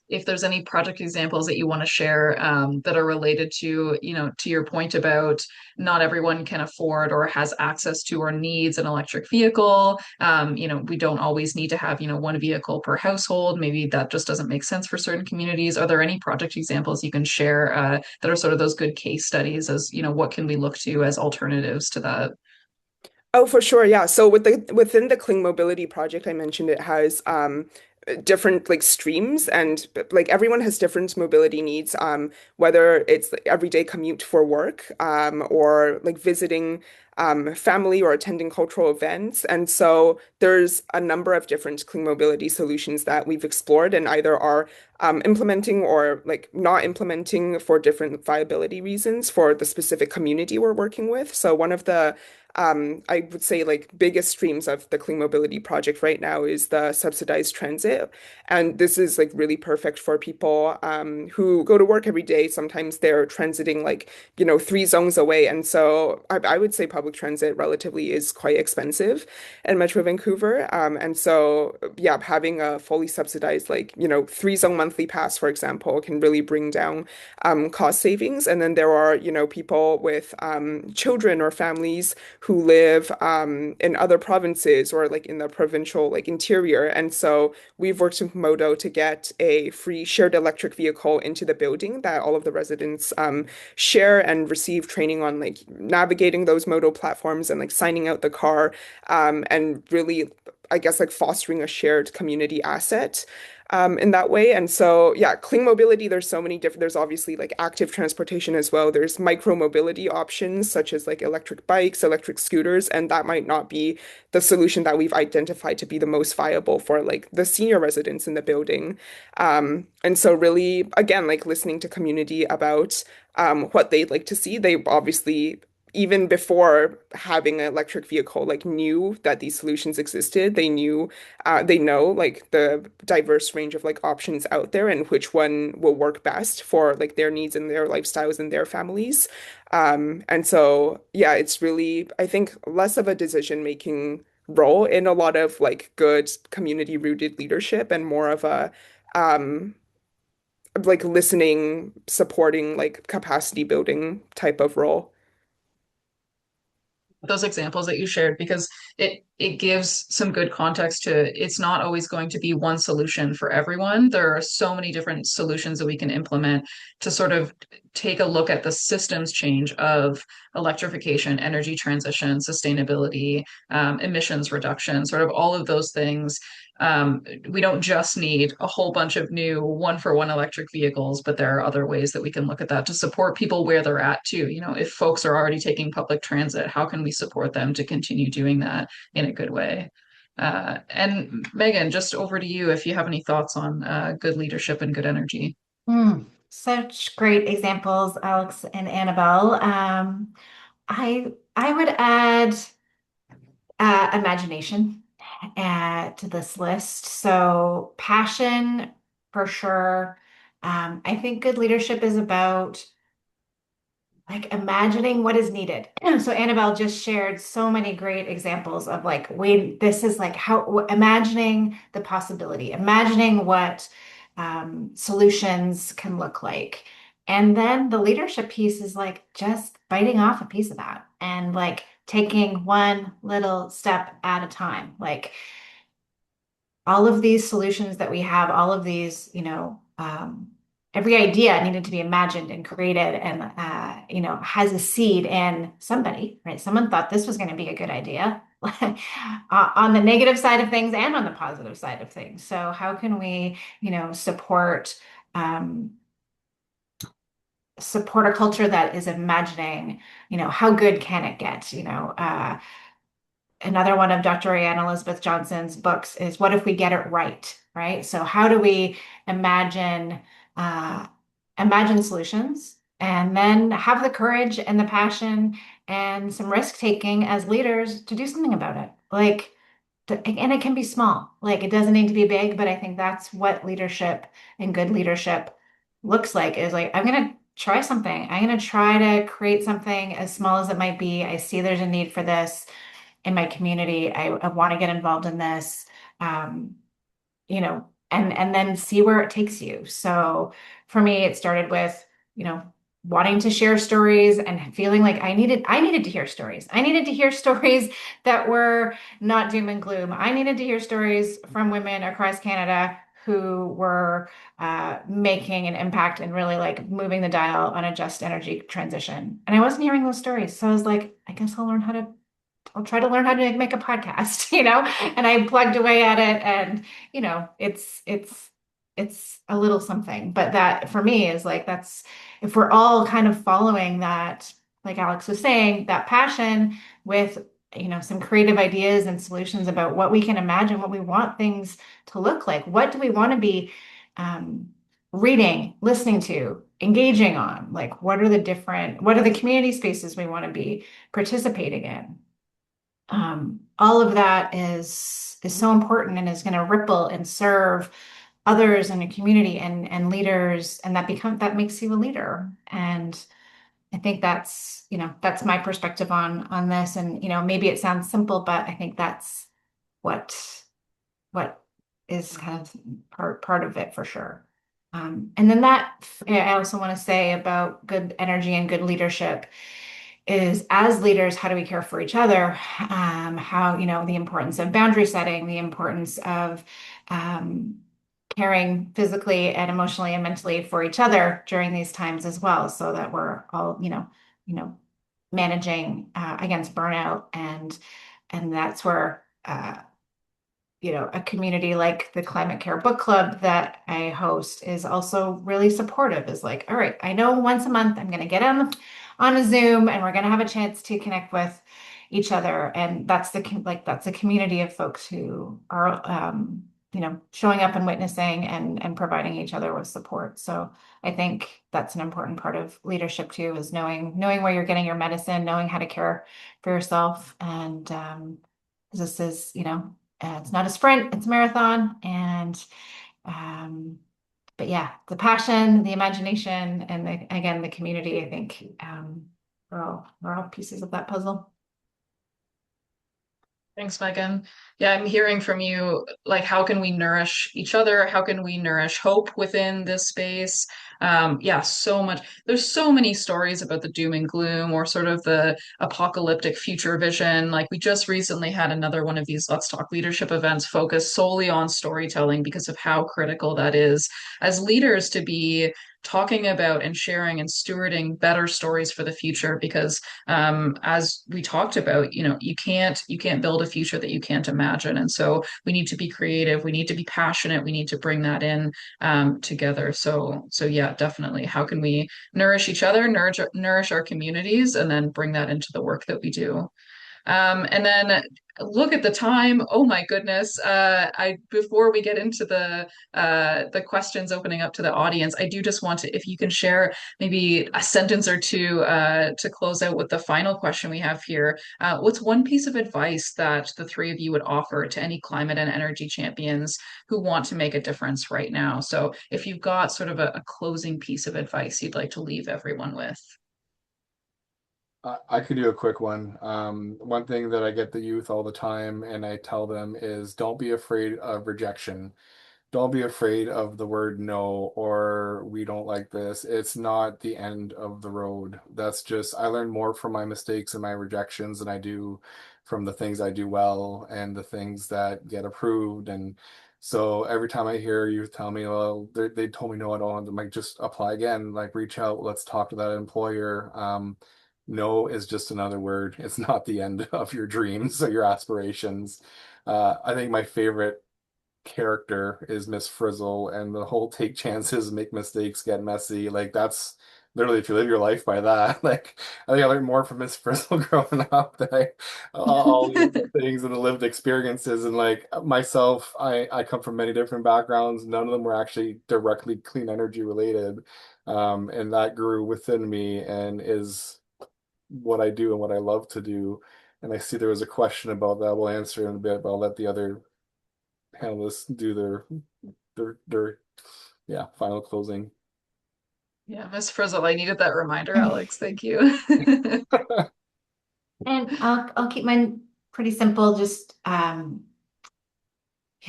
if there's any project examples that you want to share that are related to, to your point about not everyone can afford or has access to or needs an electric vehicle. We don't always need to have, one vehicle per household. Maybe that just doesn't make sense for certain communities. Are there any project examples you can share that are sort of those good case studies as, what can we look to as alternatives to that? Oh, for sure. Yeah. So within the Clean Mobility project I mentioned, it has different like streams, and like everyone has different mobility needs, whether it's like, everyday commute for work, or like visiting family or attending cultural events. And so there's a number of different clean mobility solutions that we've explored and either are implementing or like not implementing for different viability reasons for the specific community we're working with. So one of the I would say like biggest streams of the clean mobility project right now is the subsidized transit. And this is like really perfect for people who go to work every day. Sometimes they're transiting like, 3 zones away. And so I would say public transit relatively is quite expensive in Metro Vancouver. And so, yeah, having a fully subsidized, like, 3 zone monthly pass, for example, can really bring down cost savings. And then there are, people with children or families who live in other provinces or like in the provincial like interior. And so we've worked with Modo to get a free shared electric vehicle into the building that all of the residents share and receive training on like navigating those Modo platforms and like signing out the car, and really, I guess, like fostering a shared community asset in that way. And so, yeah, clean mobility, there's so many different, there's obviously like active transportation as well. There's micro mobility options such as like electric bikes, electric scooters, and that might not be the solution that we've identified to be the most viable for like the senior residents in the building. And so really, again, like listening to community about what they'd like to see. They obviously even before having an electric vehicle, like knew that these solutions existed. They know like the diverse range of like options out there and which one will work best for like their needs and their lifestyles and their families. And so, yeah, it's really, I think, less of a decision-making role in a lot of like good community-rooted leadership and more of a um like listening, supporting, like capacity building type of role. Those examples that you shared because it gives some good context to it's not always going to be one solution for everyone. There are so many different solutions that we can implement to sort of take a look at the systems change of electrification, energy transition, sustainability, emissions reduction, sort of all of those things. We don't just need a whole bunch of new one for one electric vehicles, but there are other ways that we can look at that to support people where they're at too. If folks are already taking public transit, how can we support them to continue doing that in a good way? And Megan, just over to you if you have any thoughts on good leadership and good energy. Such great examples, Alex and Annabelle. I would add imagination to this list. So passion for sure. I think good leadership is about like imagining what is needed. So Annabelle just shared so many great examples of like, wait, this is like how imagining the possibility, imagining what solutions can look like. And then the leadership piece is like just biting off a piece of that and like taking one little step at a time. Like all of these solutions that we have, all of these, every idea needed to be imagined and created and, has a seed in somebody, right? Someone thought this was going to be a good idea on the negative side of things and on the positive side of things. So how can we, support, support a culture that is imagining, how good can it get, another one of Dr. Ann Elizabeth Johnson's books is What If We Get It Right? Right? So how do we imagine uh, imagine solutions and then have the courage and the passion and some risk taking as leaders to do something about it? Like, and it can be small. Like it doesn't need to be big, but I think that's what leadership and good leadership looks like is like, I'm going to try something. I'm going to try to create something as small as it might be. I see there's a need for this in my community. I want to get involved in this, um, and then see where it takes you. So for me, it started with, wanting to share stories and feeling like I needed to hear stories. I needed to hear stories that were not doom and gloom. I needed to hear stories from women across Canada who were making an impact and really like moving the dial on a just energy transition. And I wasn't hearing those stories. So I was like, I guess I'll try to learn how to make a podcast, and I plugged away at it and, it's a little something, but that for me is like, that's, if we're all kind of following that, like Alex was saying, that passion with, some creative ideas and solutions about what we can imagine, what we want things to look like. What do we want to be, um, reading, listening to, engaging on? Like, what are the community spaces we want to be participating in? All of that is so important and is going to ripple and serve others in a community and leaders, and that makes you a leader. And I think that's my perspective on this. And maybe it sounds simple, but I think that's what what is kind of part of it for sure. And then I also want to say about good energy and good leadership is as leaders, how do we care for each other? How, the importance of boundary setting, the importance of um, caring physically and emotionally and mentally for each other during these times as well, so that we're all, managing against burnout and that's where a community like the Climate Care Book Club that I host is also really supportive. Is like, all right, I know once a month I'm going to get on a Zoom and we're going to have a chance to connect with each other, and that's a community of folks who are showing up and witnessing and providing each other with support. So I think that's an important part of leadership too, is knowing where you're getting your medicine, knowing how to care for yourself, and this is it's not a sprint, it's a marathon. And, but yeah, the passion, the imagination, and again, the community, I think, are all pieces of that puzzle. Thanks, Megan. Yeah, I'm hearing from you, like, how can we nourish each other? How can we nourish hope within this space? Yeah, so much. There's so many stories about the doom and gloom or sort of the apocalyptic future vision. Like, we just recently had another one of these Let's Talk Leadership events focused solely on storytelling because of how critical that is as leaders to be talking about and sharing and stewarding better stories for the future because as we talked about, you can't build a future that you can't imagine, and so we need to be creative, we need to be passionate, we need to bring that in together. So yeah, definitely. How can we nourish each other, nourish our communities, and then bring that into the work that we do? And then look at the time. Oh my goodness. I before we get into the questions opening up to the audience, I do just want to, if you can share maybe a sentence or two to close out with the final question we have here. What's one piece of advice that the three of you would offer to any climate and energy champions who want to make a difference right now? So if you've got sort of a closing piece of advice you'd like to leave everyone with. I could do a quick one. One thing that I get the youth all the time, and I tell them is don't be afraid of rejection. Don't be afraid of the word no or we don't like this. It's not the end of the road. That's just, I learn more from my mistakes and my rejections than I do from the things I do well and the things that get approved. And so every time I hear you tell me, well, they told me no, I don't, I'm like, just apply again, like reach out, let's talk to that employer. No is just another word. It's not the end of your dreams or your aspirations. I think my favorite character is Miss Frizzle, and the whole take chances, make mistakes, get messy. Like that's literally if you live your life by that. Like I think I learned more from Miss Frizzle growing up than I all these things and the lived experiences. And like myself, I come from many different backgrounds. None of them were actually directly clean energy related. And that grew within me and is what I do and what I love to do. And I see there was a question about that. We'll answer in a bit, but I'll let the other panelists do their yeah, final closing. Yeah, Miss Frizzle, I needed that reminder, Alex. Thank you. And I'll keep mine pretty simple. Just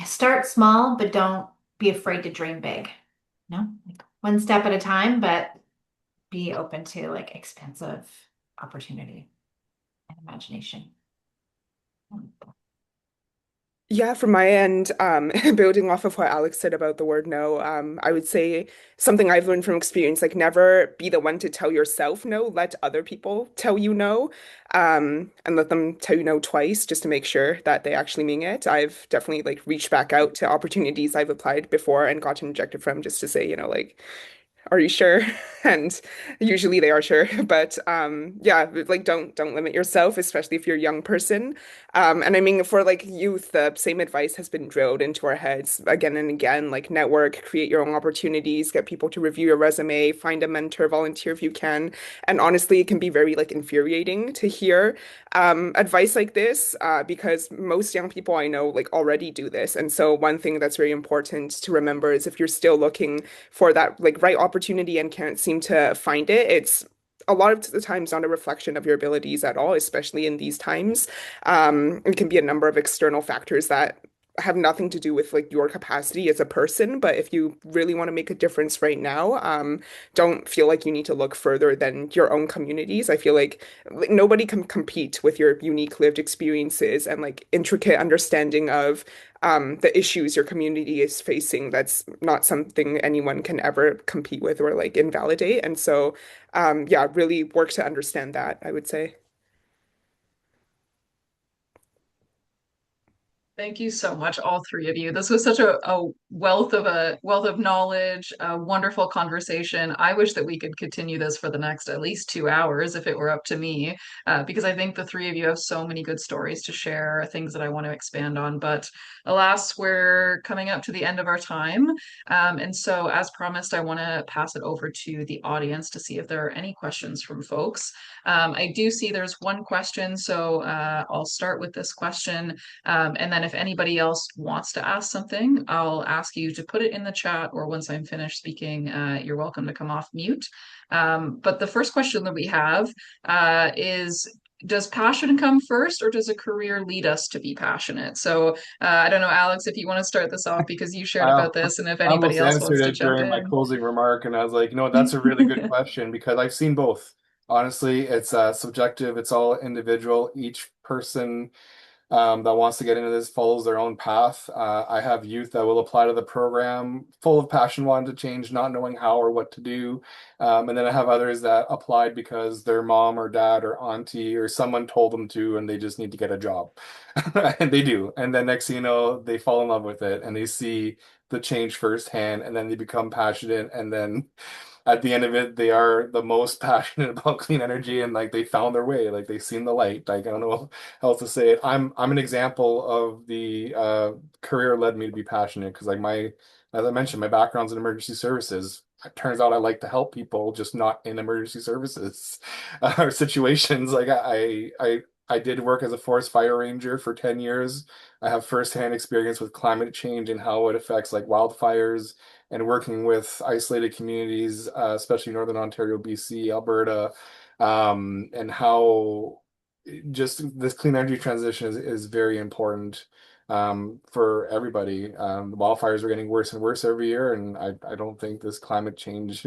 start small, but don't be afraid to dream big. No, like one step at a time, but be open to like expansive opportunity and imagination. Yeah, from my end, building off of what Alex said about the word no, I would say something I've learned from experience, like never be the one to tell yourself no, let other people tell you no, and let them tell you no twice just to make sure that they actually mean it. I've definitely like reached back out to opportunities I've applied before and gotten rejected from just to say, like, are you sure? And usually they are sure. But yeah, like don't limit yourself, especially if you're a young person. And I mean for like youth, the same advice has been drilled into our heads again and again, like network, create your own opportunities, get people to review your resume, find a mentor, volunteer if you can. And honestly, it can be very like infuriating to hear advice like this because most young people I know like already do this. And so one thing that's very important to remember is if you're still looking for that like right opportunity and can't seem to find it, it's a lot of the times not a reflection of your abilities at all, especially in these times. It can be a number of external factors that have nothing to do with like your capacity as a person. But if you really want to make a difference right now, don't feel like you need to look further than your own communities. I feel like nobody can compete with your unique lived experiences and like intricate understanding of the issues your community is facing. That's not something anyone can ever compete with or like invalidate. And so, yeah, really work to understand that, I would say. Thank you so much, all three of you. This was such a wealth of knowledge, a wonderful conversation. I wish that we could continue this for the next at least 2 hours if it were up to me, because I think the three of you have so many good stories to share, things that I want to expand on. But alas, we're coming up to the end of our time. And so, as promised, I want to pass it over to the audience to see if there are any questions from folks. I do see there's one question, so I'll start with this question. And then if anybody else wants to ask something, I'll ask you to put it in the chat, or once I'm finished speaking, you're welcome to come off mute. But the first question that we have is, does passion come first, or does a career lead us to be passionate? So I don't know, Alex, if you want to start this off because you shared I, about this, and if I anybody almost else answered wants to it jump during my in. closing remark, and I was like, that's a really good question because I've seen both. Honestly, it's subjective, it's all individual. Each person that wants to get into this follows their own path. I have youth that will apply to the program full of passion, wanting to change, not knowing how or what to do. And then I have others that applied because their mom or dad or auntie or someone told them to, and they just need to get a job. And they do. And then next thing you know, they fall in love with it and they see the change firsthand and then they become passionate and then at the end of it, they are the most passionate about clean energy and like they found their way, like they've seen the light. Like I don't know how else to say it. I'm an example of the career led me to be passionate because like my as I mentioned, my background's in emergency services. It turns out I like to help people, just not in emergency services or situations. Like I did work as a forest fire ranger for 10 years. I have firsthand experience with climate change and how it affects like wildfires and working with isolated communities, especially Northern Ontario, BC, Alberta, and how just this clean energy transition is very important for everybody. The wildfires are getting worse and worse every year, and I don't think this climate change,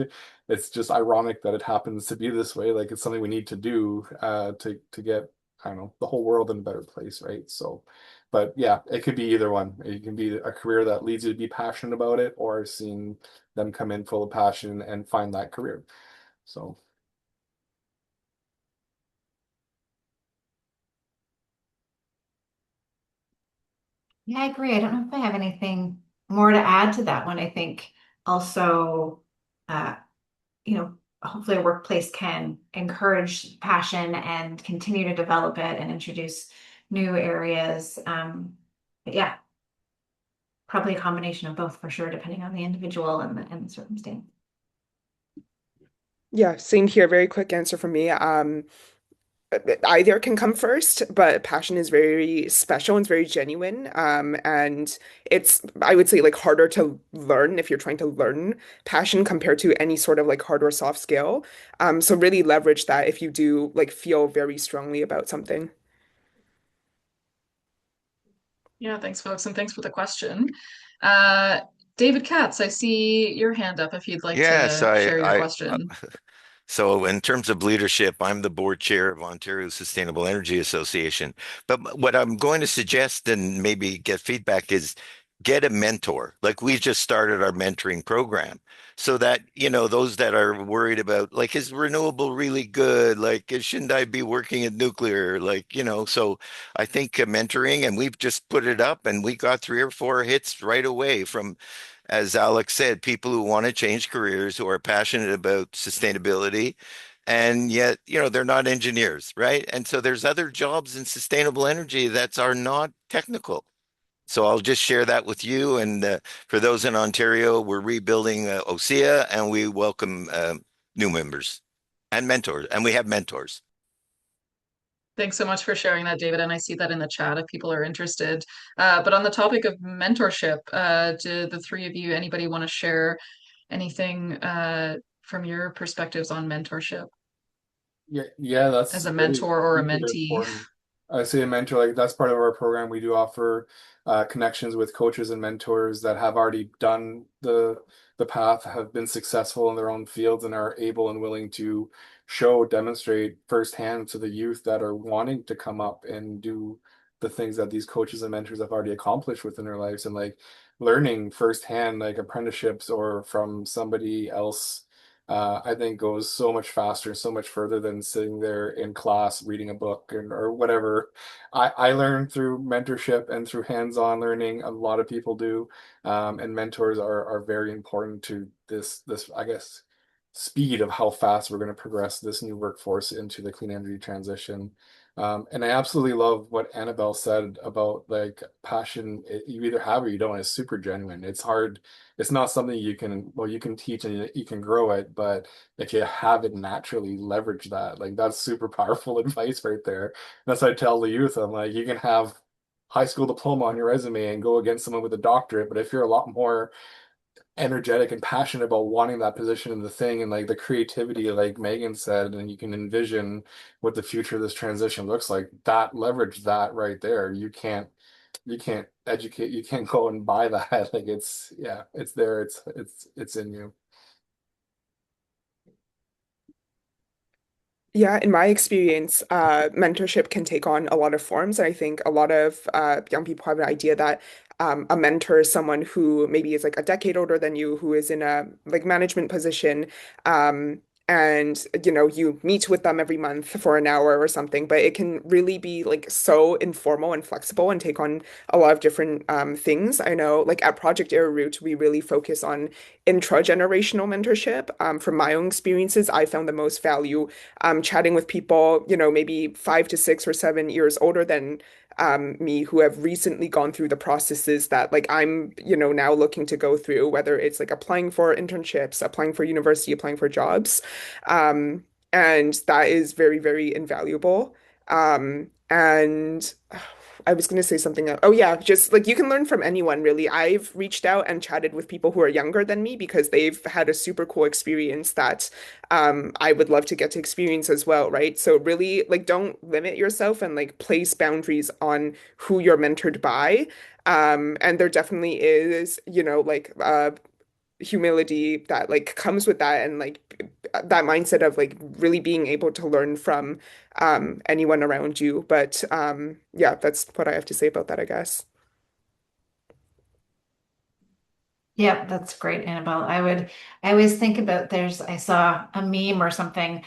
it's just ironic that it happens to be this way. Like it's something we need to do to get, I don't know, the whole world in a better place, right? So, but yeah, it could be either one. It can be a career that leads you to be passionate about it, or seeing them come in full of passion and find that career. So. Yeah, I agree. I don't know if I have anything more to add to that one. I think also, uh, hopefully a workplace can encourage passion and continue to develop it and introduce new areas. But yeah, probably a combination of both for sure, depending on the individual and the circumstance. Yeah, same here. Very quick answer from me. Either can come first, but passion is very special and it's very genuine. And it's, I would say, like harder to learn if you're trying to learn passion compared to any sort of like hard or soft skill. So really leverage that if you do like feel very strongly about something. Yeah, thanks, folks, and thanks for the question. Uh, David Katz, I see your hand up if you'd like Yes, to share your question. so in terms of leadership, I'm the board chair of Ontario Sustainable Energy Association. But what I'm going to suggest and maybe get feedback is get a mentor. Like we just started our mentoring program so that, those that are worried about like, is renewable really good? Like, shouldn't I be working at nuclear? Like, so I think mentoring, and we've just put it up and we got 3 or 4 hits right away from, as Alex said, people who want to change careers, who are passionate about sustainability, and yet, they're not engineers, right? And so there's other jobs in sustainable energy that are not technical. So I'll just share that with you. And for those in Ontario, we're rebuilding OSEA, and we welcome new members and mentors, and we have mentors. Thanks so much for sharing that, David. And I see that in the chat if people are interested. But on the topic of mentorship, do the three of you, anybody want to share anything from your perspectives on mentorship Yeah, as that's a really mentor or a super mentee? important. I say a mentor, like that's part of our program. We do offer connections with coaches and mentors that have already done the path, have been successful in their own fields, and are able and willing to demonstrate firsthand to the youth that are wanting to come up and do the things that these coaches and mentors have already accomplished within their lives, and like learning firsthand, like apprenticeships or from somebody else I think goes so much faster, so much further than sitting there in class reading a book or whatever. I learned through mentorship and through hands-on learning. A lot of people do, and mentors are very important to this I guess speed of how fast we're going to progress this new workforce into the clean energy transition. And I absolutely love what Annabelle said about like passion. You either have or you don't. It's super genuine. It's hard. It's not something you can, well, you can teach and you can grow it, but if you have it naturally, leverage that. Like that's super powerful advice right there. That's what I tell the youth. I'm like, you can have high school diploma on your resume and go against someone with a doctorate, but if you're a lot more energetic and passionate about wanting that position in the thing and like the creativity, like Megan said, and you can envision what the future of this transition looks like, that leverage that right there. You can't educate, you can't go and buy that. Like it's yeah, it's there, it's in you. Yeah, in my experience, mentorship can take on a lot of forms. And I think a lot of young people have an idea that a mentor is someone who maybe is like a decade older than you, who is in a like management position. and you meet with them every month for an hour or something, but it can really be like so informal and flexible and take on a lot of different things. I know like at Project Arrowroot, we really focus on intra-generational mentorship. From my own experiences, I found the most value chatting with people, maybe 5 to 6 or 7 years older than me who have recently gone through the processes that like I'm, now looking to go through, whether it's like applying for internships, applying for university, applying for jobs. And that is very, very invaluable. And I was going to say something else. Oh yeah, just like you can learn from anyone really. I've reached out and chatted with people who are younger than me because they've had a super cool experience that I would love to get to experience as well, right? So really like don't limit yourself and like place boundaries on who you're mentored by. And there definitely is, like humility that like comes with that and like that mindset of like really being able to learn from anyone around you. But yeah, that's what I have to say about that, I guess. Yeah, that's great, Annabelle. I always think about I saw a meme or something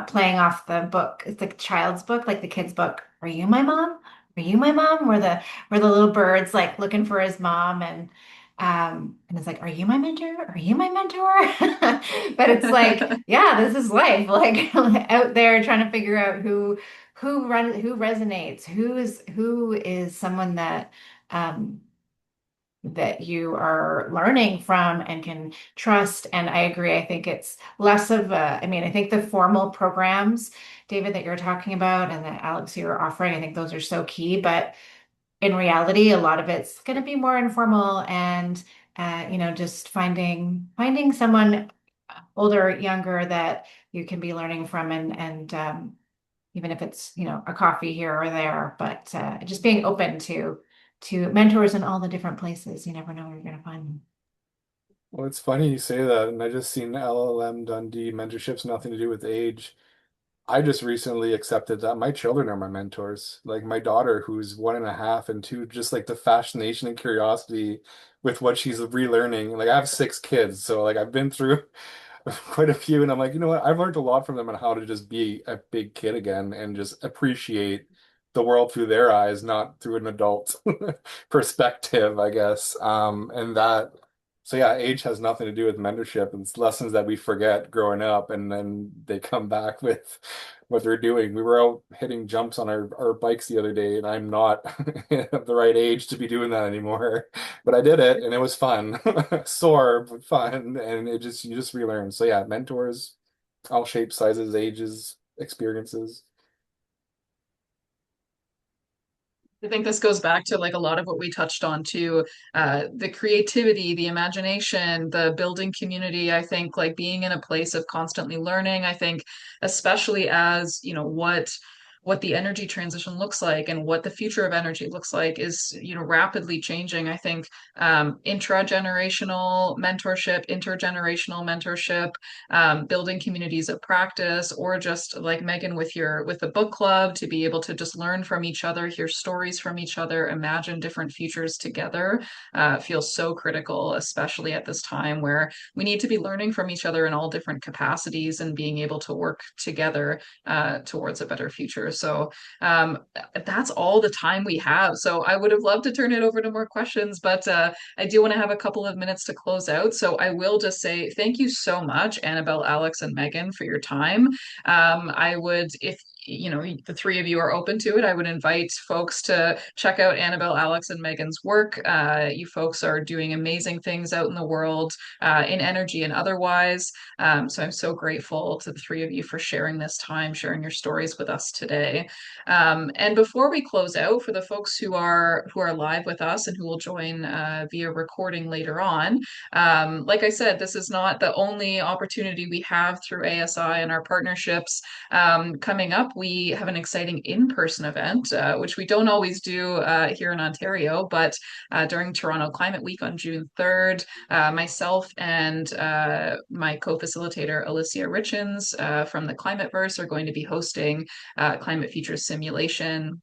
playing off the book. It's like a child's book, like the kid's book. Are you my mom? Are you my mom? Where the little bird's like looking for his mom and it's like, are you my mentor? Are you my mentor? But it's like, yeah, this is life. Like out there trying to figure out who resonates, who is someone um that you are learning from and can trust. And I agree. I think it's less of I mean, I think the formal programs, David, that you're talking about and that Alex, you're offering, I think those are so key. But in reality, a lot of it's going to be more informal and, just finding someone older, younger that you can be learning from and even if it's, a coffee here or there, but just being open to mentors in all the different places. You never know where you're going to find them. Well, it's funny you say that, and I just seen LLM Dundee mentorship's nothing to do with age. I just recently accepted that my children are my mentors. Like my daughter, who's 1.5 and two, just like the fascination and curiosity with what she's relearning. Like I have 6 kids, so like I've been through quite a few, and I'm like, you know what? I've learned a lot from them on how to just be a big kid again and just appreciate the world through their eyes, not through an adult perspective, I guess. And that, so yeah, age has nothing to do with mentorship. It's lessons that we forget growing up, and then they come back with what they're doing. We were out hitting jumps on our bikes the other day, and I'm not at the right age to be doing that anymore. But I did it and it was fun. Sore, but fun. And you just relearn. So yeah, mentors, all shapes, sizes, ages, experiences. I think this goes back to like a lot of what we touched on too, the creativity, the imagination, the building community. I think like being in a place of constantly learning. I think especially as, what the energy transition looks like and what the future of energy looks like is, rapidly changing. I think intra-generational mentorship, intergenerational mentorship, building communities of practice, or just like Megan with the book club to be able to just learn from each other, hear stories from each other, imagine different futures together, feels so critical, especially at this time where we need to be learning from each other in all different capacities and being able to work together towards a better future. So that's all the time we have. So I would have loved to turn it over to more questions, but I do want to have a couple of minutes to close out. So I will just say thank you so much, Annabelle, Alex, and Megan, for your time. I would, if the three of you are open to it, I would invite folks to check out Annabelle, Alex, and Megan's work. You folks are doing amazing things out in the world, in energy and otherwise. So I'm so grateful to the three of you for sharing this time, sharing your stories with us today. And before we close out, for the folks who are live with us and who will join via recording later on, like I said, this is not the only opportunity we have through ASI and our partnerships. Coming up, we have an exciting in-person event, which we don't always do here in Ontario, but during Toronto Climate Week on June 3rd, myself and my co-facilitator, Alicia Richens from the Climateverse, are going to be hosting Climate Futures Simulation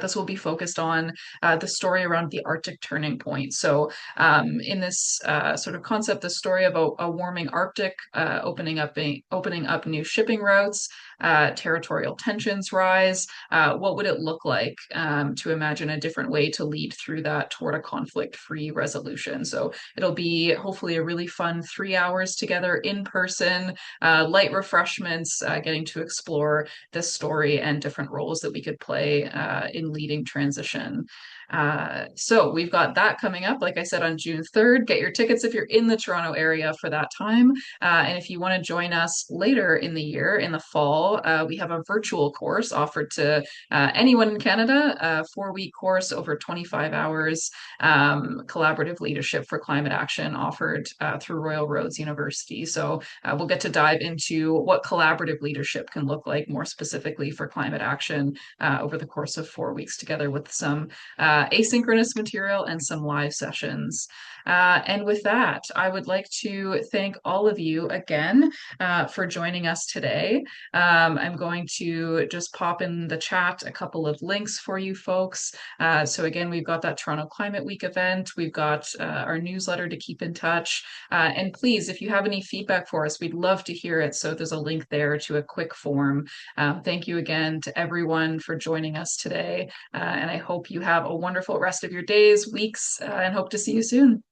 This will be focused on the story around the Arctic turning point. So, in this sort of concept, the story of a warming Arctic opening up new shipping routes, territorial tensions rise. What would it look like to imagine a different way to lead through that toward a conflict-free resolution? So it'll be hopefully a really fun 3 hours together in person, light refreshments, getting to explore this story and different roles that we could play in leading transition. So we've got that coming up, like I said, on June 3rd. Get your tickets if you're in the Toronto area for that time. And if you want to join us later in the year, in the fall, we have a virtual course offered to anyone in Canada, a 4-week course over 25 hours, collaborative leadership for climate action offered through Royal Roads University. So we'll get to dive into what collaborative leadership can look like more specifically for climate action over the course of 4 weeks together with some asynchronous material and some live sessions. And with that, I would like to thank all of you again for joining us today. I'm going to just pop in the chat a couple of links for you folks. So again, we've got that Toronto Climate Week event. We've got our newsletter to keep in touch. And please, if you have any feedback for us, we'd love to hear it. So there's a link there to a quick form. Thank you again to everyone for joining us today. And I hope you have a wonderful rest of your days, weeks, and hope to see you soon.